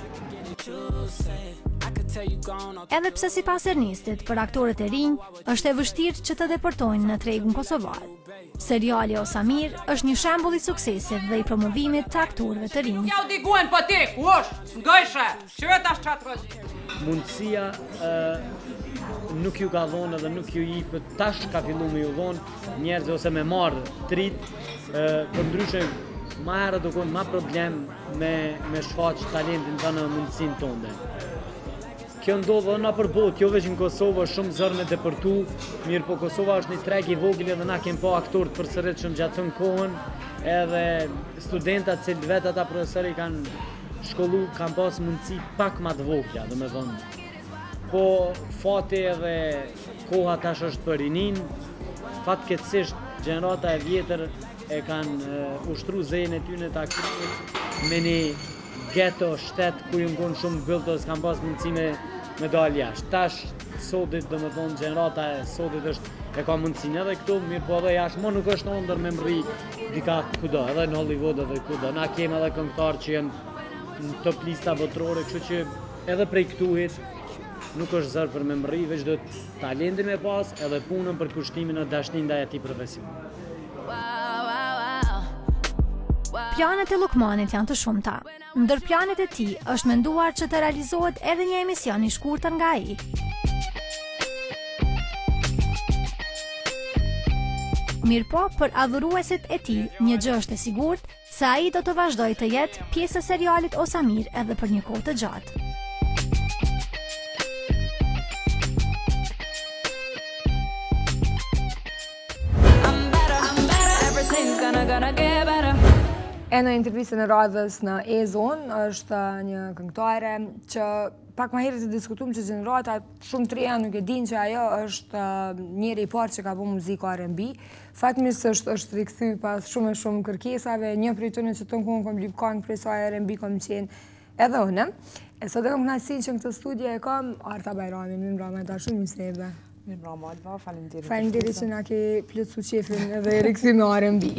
Edhe pse sipas Ernistit, për aktorët e rinj, është e vështirë që të deportojnë në tregun kosovar. Seriali Osamir është një shembull i suksesit dhe i promovimit të aktorëve të rinj.
Ja u diguen po ti, ku është? Ngojshë, që tash çat rrozi.
Mundësia nuk ju ka dhonë edhe nuk ju jepet, tash ka fillu me ju dhonë njerëz ose me marrë trit, për ndryshe ma herë do konë ma problem me shfaq talentin të në mundësin tonde. Kjo ndodhë edhe na për botë, jo veç në Kosovë, shumë zërë me deportu, mirë po Kosova është një treg i vogël edhe na kemë pa aktorët përsëritshëm gjatë të kohën, edhe studentat cilë vetë ata profesori kanë shkollu, kanë pas mundësi pak ma të vogla, dhe me dhënë. Po fati edhe koha tash është për rinin, fatkeqësisht gjenerata e vjetër e kanë ushtru zejën e tyne të aktorit me një ghetto, shtet, ku ju ngon shumë bëllë, s'kan pas mundësi me dalë jashtë. Tash, sotit, dhe me thonë, gjenerata e sotit është e ka mundësin edhe këtu, mirë po edhe jashtë, mo nuk është ndër me mri dika kudo, edhe në Hollywood edhe kudo. Na kemë edhe këngëtarë që jenë në top lista botërore, kështu që edhe prej këtuhit nuk është zërë për me mri, veç do talentin me pas edhe punën për kushtimin e dashnin ndaj atij profesion.
Planet e Lukmanit janë të shumta. Ndër planet e tij është menduar që të realizohet edhe një emision i shkurtër nga ai. Mirëpo, për adhuruesit e tij, një gjë është e sigurt, se ai do të vazhdojë të jetë pjesë e serialit Osamir edhe për një kohë të gjatë.
E në intervjistën e radhës në E-Zone është një këngëtare që pak ma herët të diskutum që gjenerata shumë të reja nuk e din që ajo është njëri i parë që ka po muzikë R&B. Fatmirësisht është rikthy pas shumë kërkesave, një prej tyre që të në kom lip këngë prej saj R&B kom qenë edhe unë. E sot e kom kënaqësinë që në këtë studio e kam Arta Bajrami, mirë mbrëma ta shumë mirë se erdhe.
Mirë mbrëma Alba, faleminderit.
Faleminderit që na ke plotësu qefin edhe e rikthy me R&B.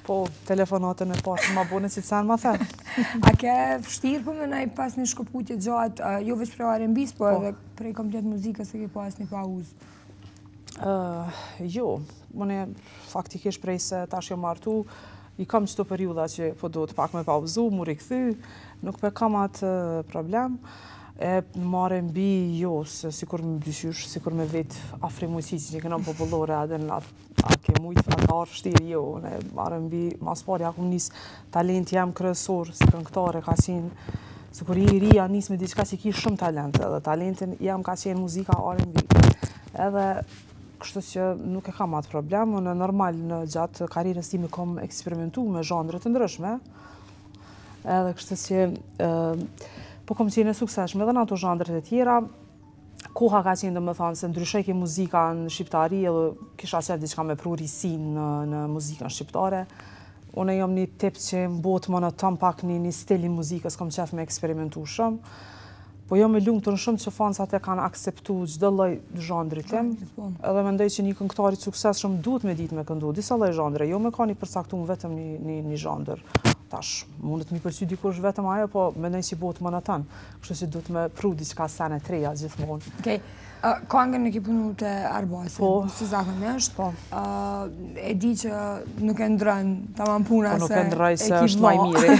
Po, telefonatën e parë ma bone që të sanë ma thërë.
A ke vështirë për me nëj pas një shkëputje gjatë, jo veç prej R&B-s, po edhe prej komplet muzikës e ke pas një pauzë?
Jo, mëne faktikisht prej se tash jo martu, i kam qëto periuda që po do të pak me pauzu, mu rikthy, nuk pe kam atë problem. Në R&B, jo, sikur me dyshysh, sikur me vetë afri mujësit që këna popullore edhe në a ke mujtë fratarë fështirë, jo, në R&B, mas pari akum njës talent jam kryesor, si këngëtare ka qenë, sikur i rria njës me diçka që ki shumë talent, edhe talentin jam ka qenë muzika R&B. Edhe kështu që nuk e kam atë problem, në normal në gjatë karirës time kom eksperimentu me zhandre të ndryshme, edhe kështu që po kom qenë e sukseshme edhe në ato zhandret e tjera. Koha ka qenë dhe më thonë se ndryshoj ke muzika në shqiptari edhe kisha qef diçka me pru risin në muzikën shqiptare. Une jam një tip që më botë më në tëm pak një stil i muzikës, kom qef me eksperimentu shumë. Po jo me lumë të në shumë që fansat e kanë akceptu gjdo lloj zhandri tim. Edhe mendoj që një këngëtari sukses shumë duhet me ditë me këndu disa lloj zhandre, jo me ka një përsaktum vetëm një zhandër. tash mundet mi pëlqy dikush vetëm ajo, po mendoj si bëhet më në tanë. Kështu si duhet me pru diçka sene të reja gjithmonë.
Okej. Këngën e ke punu të Arbasi, si zakonisht.
Po.
E di që nuk e ndrën tamam puna se
nuk e ndroj se është maj miri.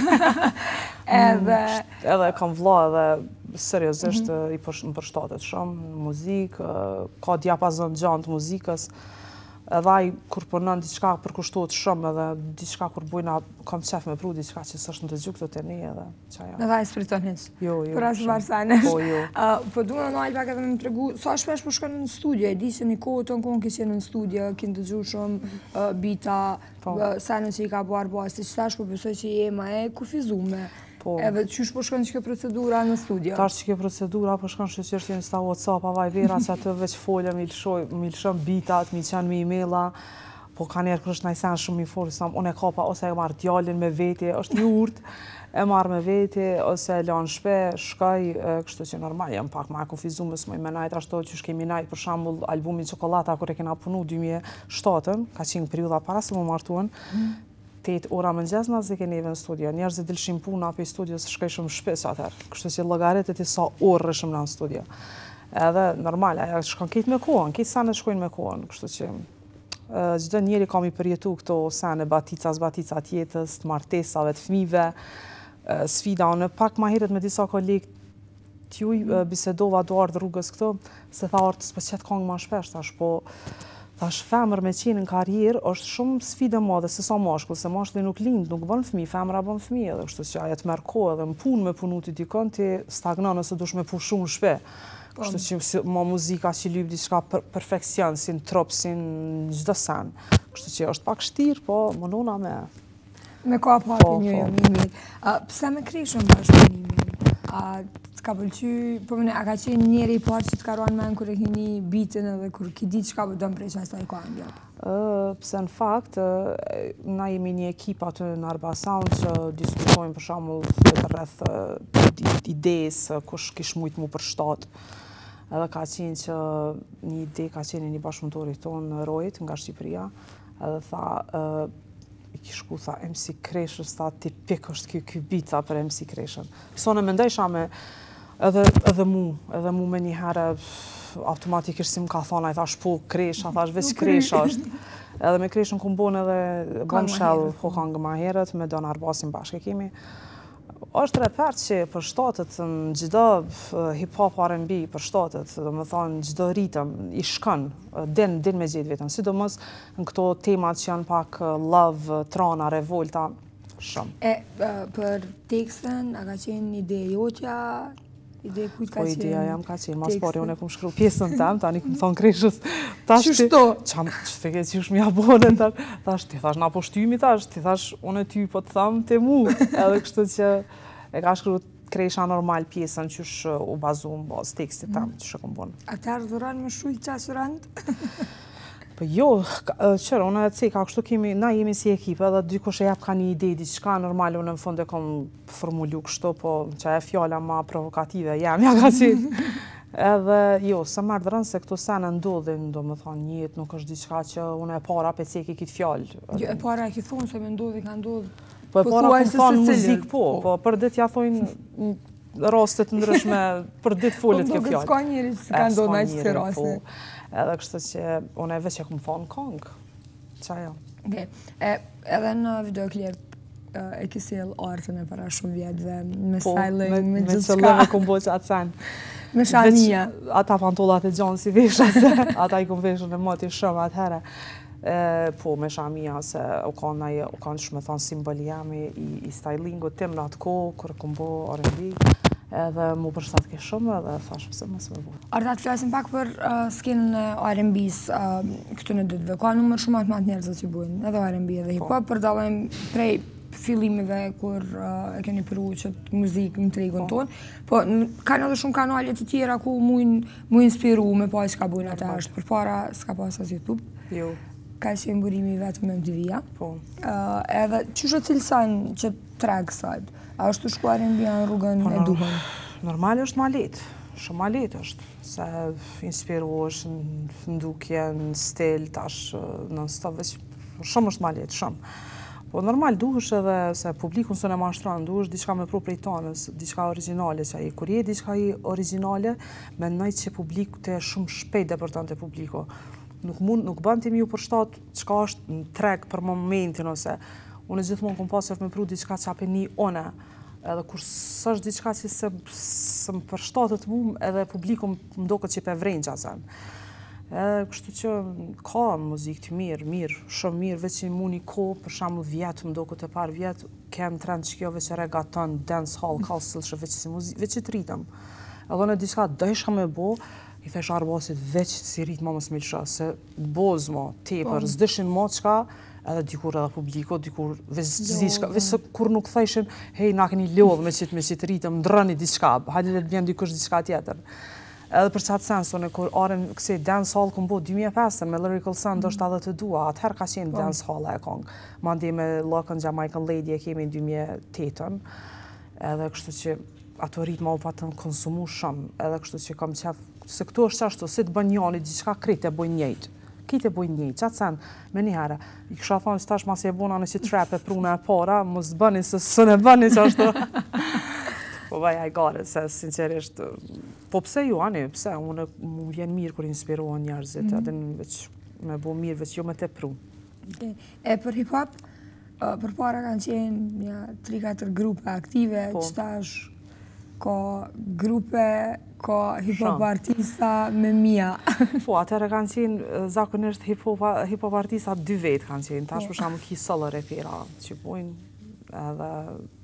Edhe kam vlla edhe seriozisht i përshtatet shumë në muzikë, ka diapazon gjanë të muzikës. Edhe ai kur punon diçka përkushtohet shumë edhe diçka kur bujna kam qef me pru diçka që s'është në dëgju këto te ne edhe çaja.
Edhe ai spriton hiç.
Jo.
Për as varsane.
Po jo.
Po duam në Alba edhe më tregu, sa shpesh po shkon në studio, e di që një kohë ton ke qenë në studio, ke ndëgjuar shumë bita, sa në që i ka bërë Arbasi, tash po besoj që je më e kufizuar. Edhe qysh po shkon që kjo procedura në studio?
Tash që kjo procedura po shkon shqyrë që në sta WhatsApp, Vibera, që atë veç folja, mi lëshëm bitat, mi qenë mi e-maila, po ka njerë kërështë najsen shumë mi folë, unë e kapa ose e marrë djallin me veti, është një urt, e marrë me veti, ose e lanë shpe, shkaj, kështu që normal, jam pak ma konfizume, së më najt ashto që shkemi najt, për shambull, albumin Çokolata, kur e kena punu 2007, ka qenë periuda para se më martuan, 8 ora mëngjes na se keni në studio. Njerëzit dilshin puna për studios shkojshëm shpes atëherë. Kështu që llogaritet i sa orë rishëm në studio. Edhe normal, ajo shkon këtë me kohën, këtë sene shkojnë me kohën. Kështu që çdo njeri ka mi përjetu këto sene batica tjetës, të martesave, të fëmijëve, sfida. Unë pak ma herët me disa kolegë t'juj bisedova do ardhë rrugës këto, se tha artës për qëtë kongë ma shpesh, tash femër me qenë në karrierë është shumë sfida madhe se sa mashkull, se mashkulli nuk lind, nuk bën fëmijë, femra bën fëmijë, edhe kështu që ajo të merr kohë edhe në punë me punu ti dikon ti stagnon nëse dush me pushu në shpe. Kështu që ma muzika që lyp diçka perfekcion, si në trop, si në çdo sen. Kështu që është pak vështirë, po mundona
me ka papi një mirë. Pse me krishën bashkëpunimin? Ka pëlqy, po a ka qenë njeri i parë që të karuan me në kur e keni bitin edhe kur ki ditë që ka përdojnë prej që asaj këngë?
Pse në fakt, na jemi një ekip aty në Arbasan që diskutojmë për shembull rreth idees kush kish mujt mu përshtat. Edhe ka qenë që një ide ka qenë një bashkëpunëtori tonë Rojt nga Shqipëria, edhe tha i kishku tha MC Kreshës, tha tipik është ky bita për MC Kreshën. Sone mendojsha me edhe mu me një herë automatikisht si më ka thonë, a i thash po Kresha, thash veç Kresha është. Edhe me Kreshën ku mbonë edhe Bombshell, po kangë ma herët, me Don Arbasin bashkë kemi. është reper që për shtatët në gjitha hip-hop R&B për shtatët, dhe më thonë në gjitha ritëm, i shkën, din me gjithë vetën, sidomos në këto temat që janë pak love, trana, revolta, shumë.
Për tekstën, a ka qenë ide jotja? Ide kujt ka qenë?
Po ideja jam ka qenë, mas pari unë e kum shkru pjesën tem, tani kum thonë Kreshës.
Qështo?
Që të ke qysh mi abonën, tash ti thash na po shtymi tash, ti thash unë e ty po të thamë te mu, edhe kështu që e ka shkru Kresha normal pjesën qysh u bazu në bazë tekstit tem, që shë kum bonë.
A të ardhuran më shujt qasë randë?
Po jo, qërë, unë e ceka, kështu kemi, na jemi si ekipë, edhe dikush e jap ka një ide, diçka normal, unë në fund e kom formulu kështu, po që e fjalla ma provokative, ja ka qenë. Edhe, jo, se më ardhërën se këto sene ndodhin, do më thonë, njët nuk është diçka që unë e para pe ceki kitë fjallë.
Jo, e para e ki thonë se me ndodhi, ka ndodhë.
Po e para këmë thonë muzik, po për dit ja thojnë rastet ndryshme, për dit folit kjo fjallë.
Po s'ka njëri që ka ndodhë në që të rastet.
Edhe kështë që unë e veç e këmë thonë kongë. Qaja.
Edhe në videoklip e kisel artën e para shumë vjetëve, me styling, me gjithë shka.
Me qëllëve këmë bo që atë sen.
Me shamia.
Ata pantollat e gjonë si veshë, ata i këmë veshën e moti shumë atëherë. Po, me shamia, se u kanë shumë thonë simboli jami i stylingu tim në atë kohë, kërë këmë bo R&B. Edhe mu përshtat ke shumë edhe thash pëse mësë me bu.
Arta të flasim pak për skenën e R&B-s këtu në ditëve. Ka numër shumë atë njerëzit që bujnë, edhe R&B edhe hip-hop, përdalëm prej fillimive kur e keni përru qëtë muzikë në tregun tonë. Po, kanë edhe shumë kanale të tjera ku mu inspiru me pa që ka bujnë atë ashtë. Për para s'ka pas as YouTube.
Jo.
Ka qenë burimi vetëm me MTV-a.
Po.
Edhe që shë cilësan që treg sot? A është të shkuar në në rrugën e duhën?
Normal është ma letë, shumë ma letë është, se inspiru është në ndukje, në stil, tash, në stëve, shumë është ma letë, shumë. Po normal duhesh edhe se publikun s'e mashtron, duhesh diçka me pru prej tonës, diçka origjinale që ai. Kur je diçka origjinale, mendoj që publiku të shumë shpejt depërtonte publiku. Nuk bën ti ju përshtat çka është në treg për momentin ose unë gjithmonë kom pasur me pru diçka që apeni one. Edhe kur s'është diçka që se më përshtatet mu, edhe publiku më duket që pe vren çasem. Kështu që ka muzikë të mirë, shumë mirë, veç që mu një kohë, për shembull vjetë, më duket e parë vjetë, kem trend që kjo veç e reggaeton, dance hall, culture, veç që të ritëm. Edhe në diçka dëshka me bo, i thesh arbasit veç si ritma mos me lësha, se boz mo, tepër, s'dëshin mo qka, edhe dikur edhe publiko, dikur veç kur nuk thejshin, hej, na keni lodh me qitë ritëm, ndrëni diçka, hajde dhe të bjen dikush diçka tjetër. Edhe për qatë sensone, kur aren kësi dance hall këm bo 2005 me Lyrical Sun, do shta dhe të dua, atëherë ka qenë dance hall e kongë. Mandi me Lock'n Jamaican Lady e kemi 2008-ën, edhe kështu që ato ritma u patën konsumu shumë, edhe kështu që kam qef, se këtu është qashtu, si të bën njani, diçka krejt e bojnë njëjtë. Kite bojnë njëjtë, qatë sen, me njëherë, i kësha thonë që tash mas e bona në që trap e pruna e para, mos bëni se së ne bëni qashtu. Po vaj gare, se sincerisht, po pse ju, ani, pse, unë mu vjen mirë kur inspirohen njerëzit, edhe veç me bo mirë, veç jo me te pru.
E për hip-hop, për para kanë qenë një 3-4 grupe aktive, qëtash ka grupe, ka hip-hop artista me mija.
Po, atëherë kanë qenë, zakonisht hip-hop artista 2 vetë kanë qenë, tash për shamë ki solo repera, që bojnë edhe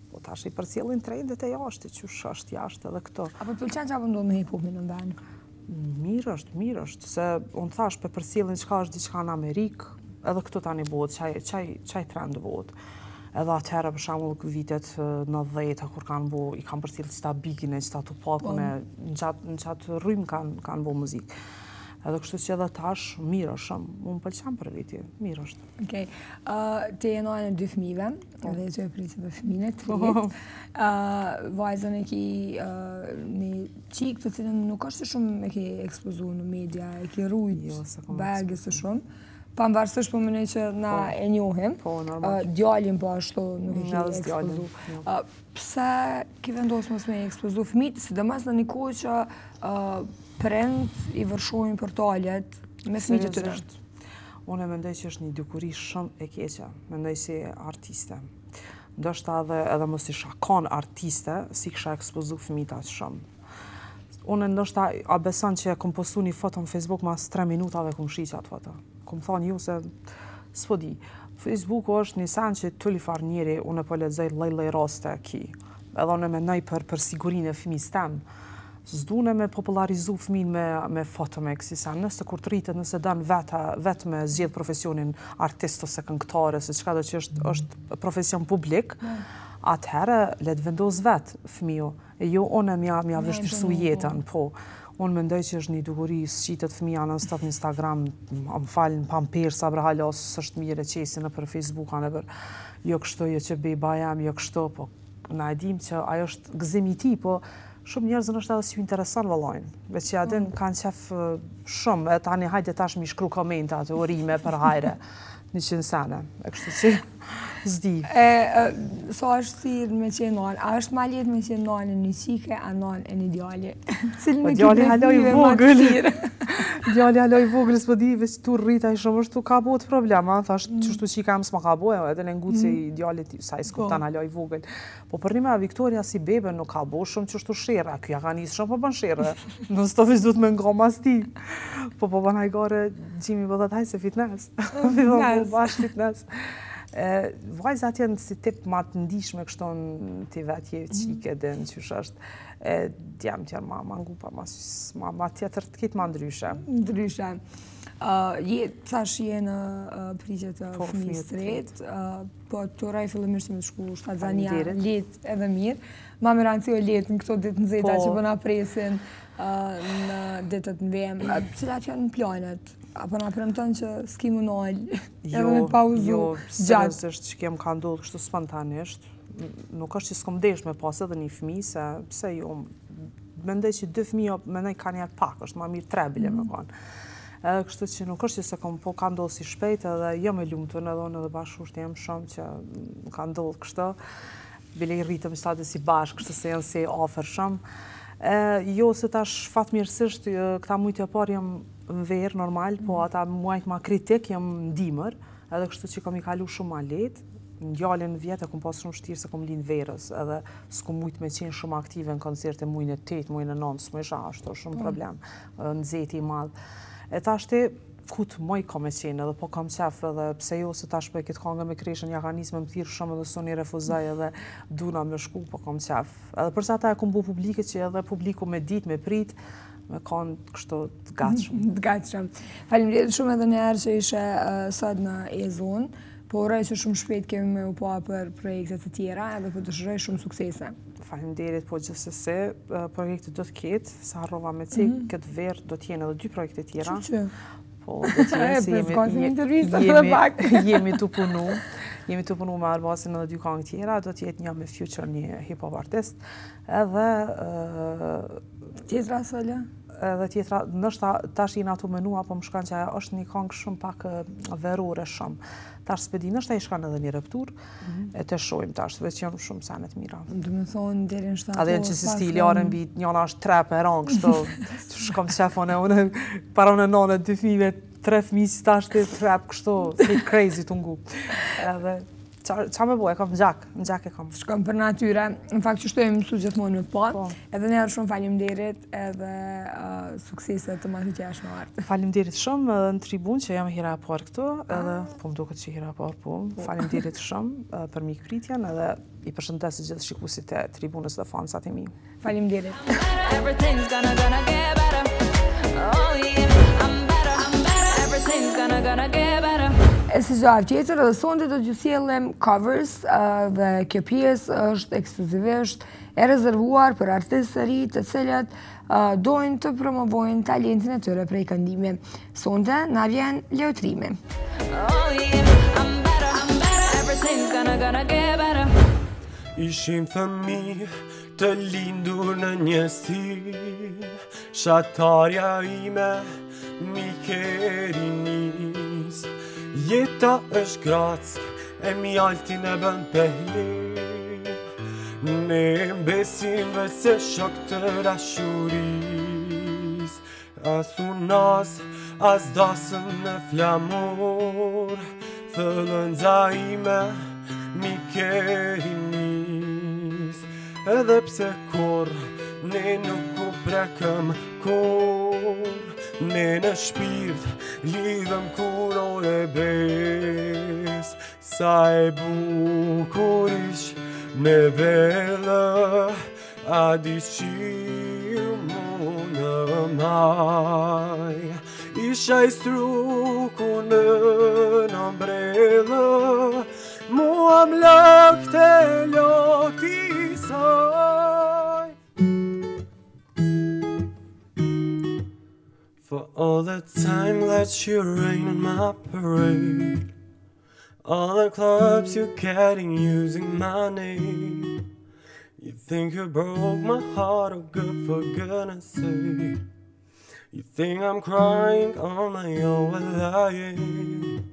po tash i përcjellin trendet e jashtë, që është jashtë edhe këto.
Apo pëlqen që apë ndonë me hip-hopin në band?
Mirë është, se unë thash për përcjellin qka është diçka në Amerikë, edhe këto tani bëhet, qaj trend bëhet. Edhe atëherë për shembull vitet 90 kur i kanë përcjellë qita Bigin e qita Tupacun e në qatë rrymë kanë bo muzikë. Edhe kështu që edhe tash, mirë është shumë, unë pëlqen për viti, mirë është.
Okej, te e nojnë 2 fëmive, edhe që e pritë dhe fëmine, 3. Vajzën e ki një qikë të cilën nuk është shumë e ki ekspozu në media, e ki rujtë bergës të shumë, pavarësisht po mënej që na e njohim, djallin po ashtu nuk e ki ekspozu. Pse ki vendosë mos me ekspozu fëmijët, sidomos në një kohë që prind i vërshojnë portalet me fëmijët të tjerë?
Unë e mendoj që është një dukuri shumë e keqe, mendoj si artiste. Ndoshta edhe mos isha kanë artiste, si kisha ekspozu fëmijët aq shumë. Unë ndoshta a beson që kom postu një foto në Facebook mas 3 minutave kom shi atë foto. Kom thonë ju se s'po di. Facebooku është një sen që tulli far njeri, unë e po lexoj lloj raste ki. Edhe unë mendoj për sigurinë e fëmijës tem. S'dune me popularizu fëmin me foto me kësisen, nëse kur të rritet, nëse dan vetë me zgjedh profesionin artist ose këngëtare, se qka do që është profesion publik, atëherë le të vendos vetë fëmiju. E jo, unë mja vështirësu jetën, po. Unë mendoj që është një dukuri, s'qitet fëmija në stop në Instagram, më falën pampersa, bra halas, s'është mire qesin e për Facebook, anë e për jo kështu, jo që beba jam, jo kështu, po na e dim që ajo është gëzim i ti, po shumë njerëzën është edhe si ju interesan vëllajnë, veç që adin kanë qef shumë, e tani hajde tash mi shkru komentat, urime për hajre, 100 sene, e kështu që zdi.
Sa është si me qenë nanë, a është ma letë me qenë nanë e një qike, a nanë e një djali?
Djali haloj vogël, djali haloj vogël, s'po di, veç tu rrita i shumë, është tu ka bo të problema, thash qështu qika më s'ma ka bo, edhe në ngutë se i djali sa i s'kuptan haloj vogël. Po për një me Viktoria si bebe nuk ka bo shumë qështu shire, kjo ka njësë shumë po bën shire, në stofish du të me nga mas ti. Po bën hajgare, Gjimi bëdhat haj se fitness, bash fitness. Vajzat janë si tip ma të ndishme kështon të vetje qike dhe në qysh është. Djemë tjerë ma ngupa, ma tjetër të kitë ma ndryshe.
Ndryshe. Thash je në prigje të fëmijës të retë, po të raj fillimisht me të shku Shtatzania, letë edhe mirë. Ma më rancë letë në këto ditë nëzeta që bëna presin në ditët në VM. Cilat janë në planet? Apo na premton që s'ki më nalë, edhe me pauzu gjatë?
Jo, seriosisht që kem ka ndodhë kështu spontanisht. Nuk është që s'kom desh me pas edhe një fëmijë, se pse jo, mendoj që 2 fëmijë, mendoj ka njerë pak, është ma mirë 3 bile me kanë. Kështu që nuk është që se kom, po ka ndodhë si shpejt edhe jam e lumtur edhe unë edhe bashkëshorti jam shumë që ka ndodhë kështu. Bile i rritëm state si bashkë, kështu se janë si afer shumë. Jo se tash fatmirësisht këta mujtë e parë jam në verë normal, po ata muajt ma kritik jam ndimër, edhe kështu që kom i kalu shumë ma letë. Në gjallën vjetë e kom pas shumë shtirë se kom linë verës, edhe s'kom mujtë me qenë shumë aktive në koncerte mujnë e 8, mujnë e 9, s'më isha ashtu, shumë problem, në zeti i madhë. E ta shte, ku të moj kom e qenë, edhe po kam qef, edhe pse jo se tash për këtë kongë me kreshën, ja ka njës me më thirë shumë edhe së një refuzaj edhe duna me shku, po kam qef. Edhe përsa ta e kom bu publike që edhe publiku me dit, me prit, me kanë kështu të gatshëm.
Të gatshëm. Faleminderit shumë edhe njerë që ishe sot në E-Zon, po uroj që shumë shpejt kemi me u pa për projektet të tjera edhe po dëshiroj shumë suksese.
Faleminderit, po gjithsesi, projektet do të ketë, sa harrova me cikë, këtë verë do t'jenë edhe 2 projekte tjera.
Që?
Po, do t'jenë se jemi të punu. Jemi të punu me Arbasin edhe 2 këngë tjera, do t'jetë një me Future, një hip-hop artist, edhe...
Tjetra sëllë?
Edhe tjetra, nështë tash jena të menua, po më shkan që është një këngë shumë pak verore shumë. Tash s'pedi, nështë i shkan edhe një rëptur, e të shojmë tash, veç janë shumë sanet mira.
Dë me thonë, deri në 7
A dhe në që si stili R&B, njëna është trap e rangë, kështu, shkom të shefone, unë, para unë nane, 2 fmive, 3 fmi që tash të trap, kështu, crazy të ngu. Edhe, qa me bo, e kam në gjak e kam.
Shkom për natyre, në fakt që shtojmë mësu gjithmonë me po, edhe njerë shumë faleminderit edhe sukseset të matë që jashtë në artë.
Faleminderit shumë edhe në tribun që jam hira e parë këtu, edhe po më duket që hira e parë po. Faleminderit shumë për mikpritjen edhe i përshëndesit gjithë shikusit e tribunës dhe fansat e mi.
Faleminderit. E si gjavë tjetër, edhe sonde do t'ju sjellem covers dhe kjo pjesë është ekskluzivisht e rezervuar për artistë të ri të cilët dojnë të promovojnë talentin e tyre prej këndime. Sonde na vjen Leotrimi.
Ishim fëmijë të lindur në një stil, shatarja ime mikerinis. Jeta është gracë, e mjaltin e bën pehlim, ne besim veç se shok të rashuris. As unas, as dasëm në flamur, thëllënza ime mikerinis. Edhe pse kur, ne nuk u prekëm kur, ne në shpirt lidhëm kur ore bes. Sa e bukur ish me vele, a dishir mu në maj. Isha i struku në ombrellë, mua m'lëkte loti saj. For all the time that you rain on my parade, all the clubs you're getting using my name. You think you broke my heart, oh good for goodness sake. You think I'm crying on my own, well I am.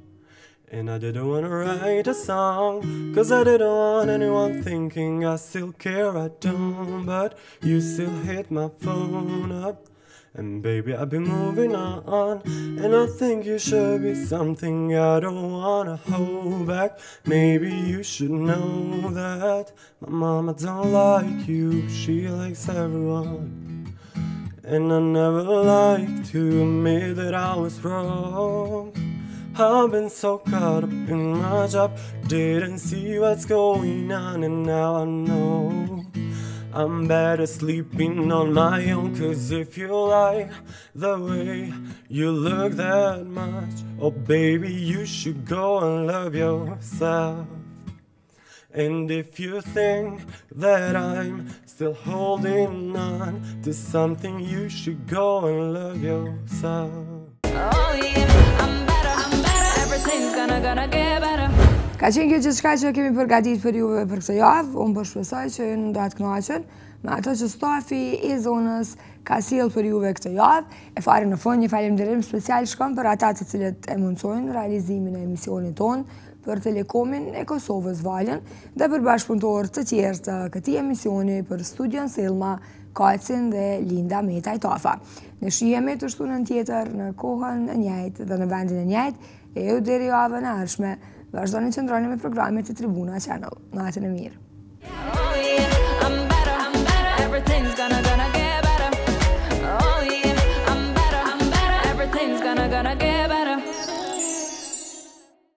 And I didn't want to write a song, cause I didn't want anyone thinking I still care, I don't. But you still hit my phone up, and baby I've been moving on. And I think you should be something I don't wanna hold back. Maybe you should know that my mama don't like you, she likes everyone. And I never liked to admit that I was wrong. I've been so caught up in my job, didn't see what's going on, and now I know I'm better sleeping on my own. Cause if you like the way you look that much, oh baby you should go and love yourself. And if you think that I'm still holding on to something, you should go and love yourself.
Oh yeah, I'm better, everything's gonna get better.
Ka qenë kjo gjithçka që kemi përgatit për juve për këtë javë, unë po shpresoj që ju do të kënaqen me ato që stafi i zonës ka sjell për juve këtë javë. E fare në fund një falënderim special shkon për ata të cilët e mundsojnë realizimin e emisionit tonë, për Telekomin e Kosovës Valën dhe për bashkëpunëtorët të tjerë të këtij emisioni, për studion Selma Kacin dhe Linda Metaj Tafa. Ne shihemi të shtunën tjetër në kohën e njëjtë dhe në vendin e njëjtë, e ju deri javën e ardhshme. Vazhdoni të ndroni me programet e Tribuna Channel. Natën e mirë.
Oh yeah, I'm better, everything's gonna go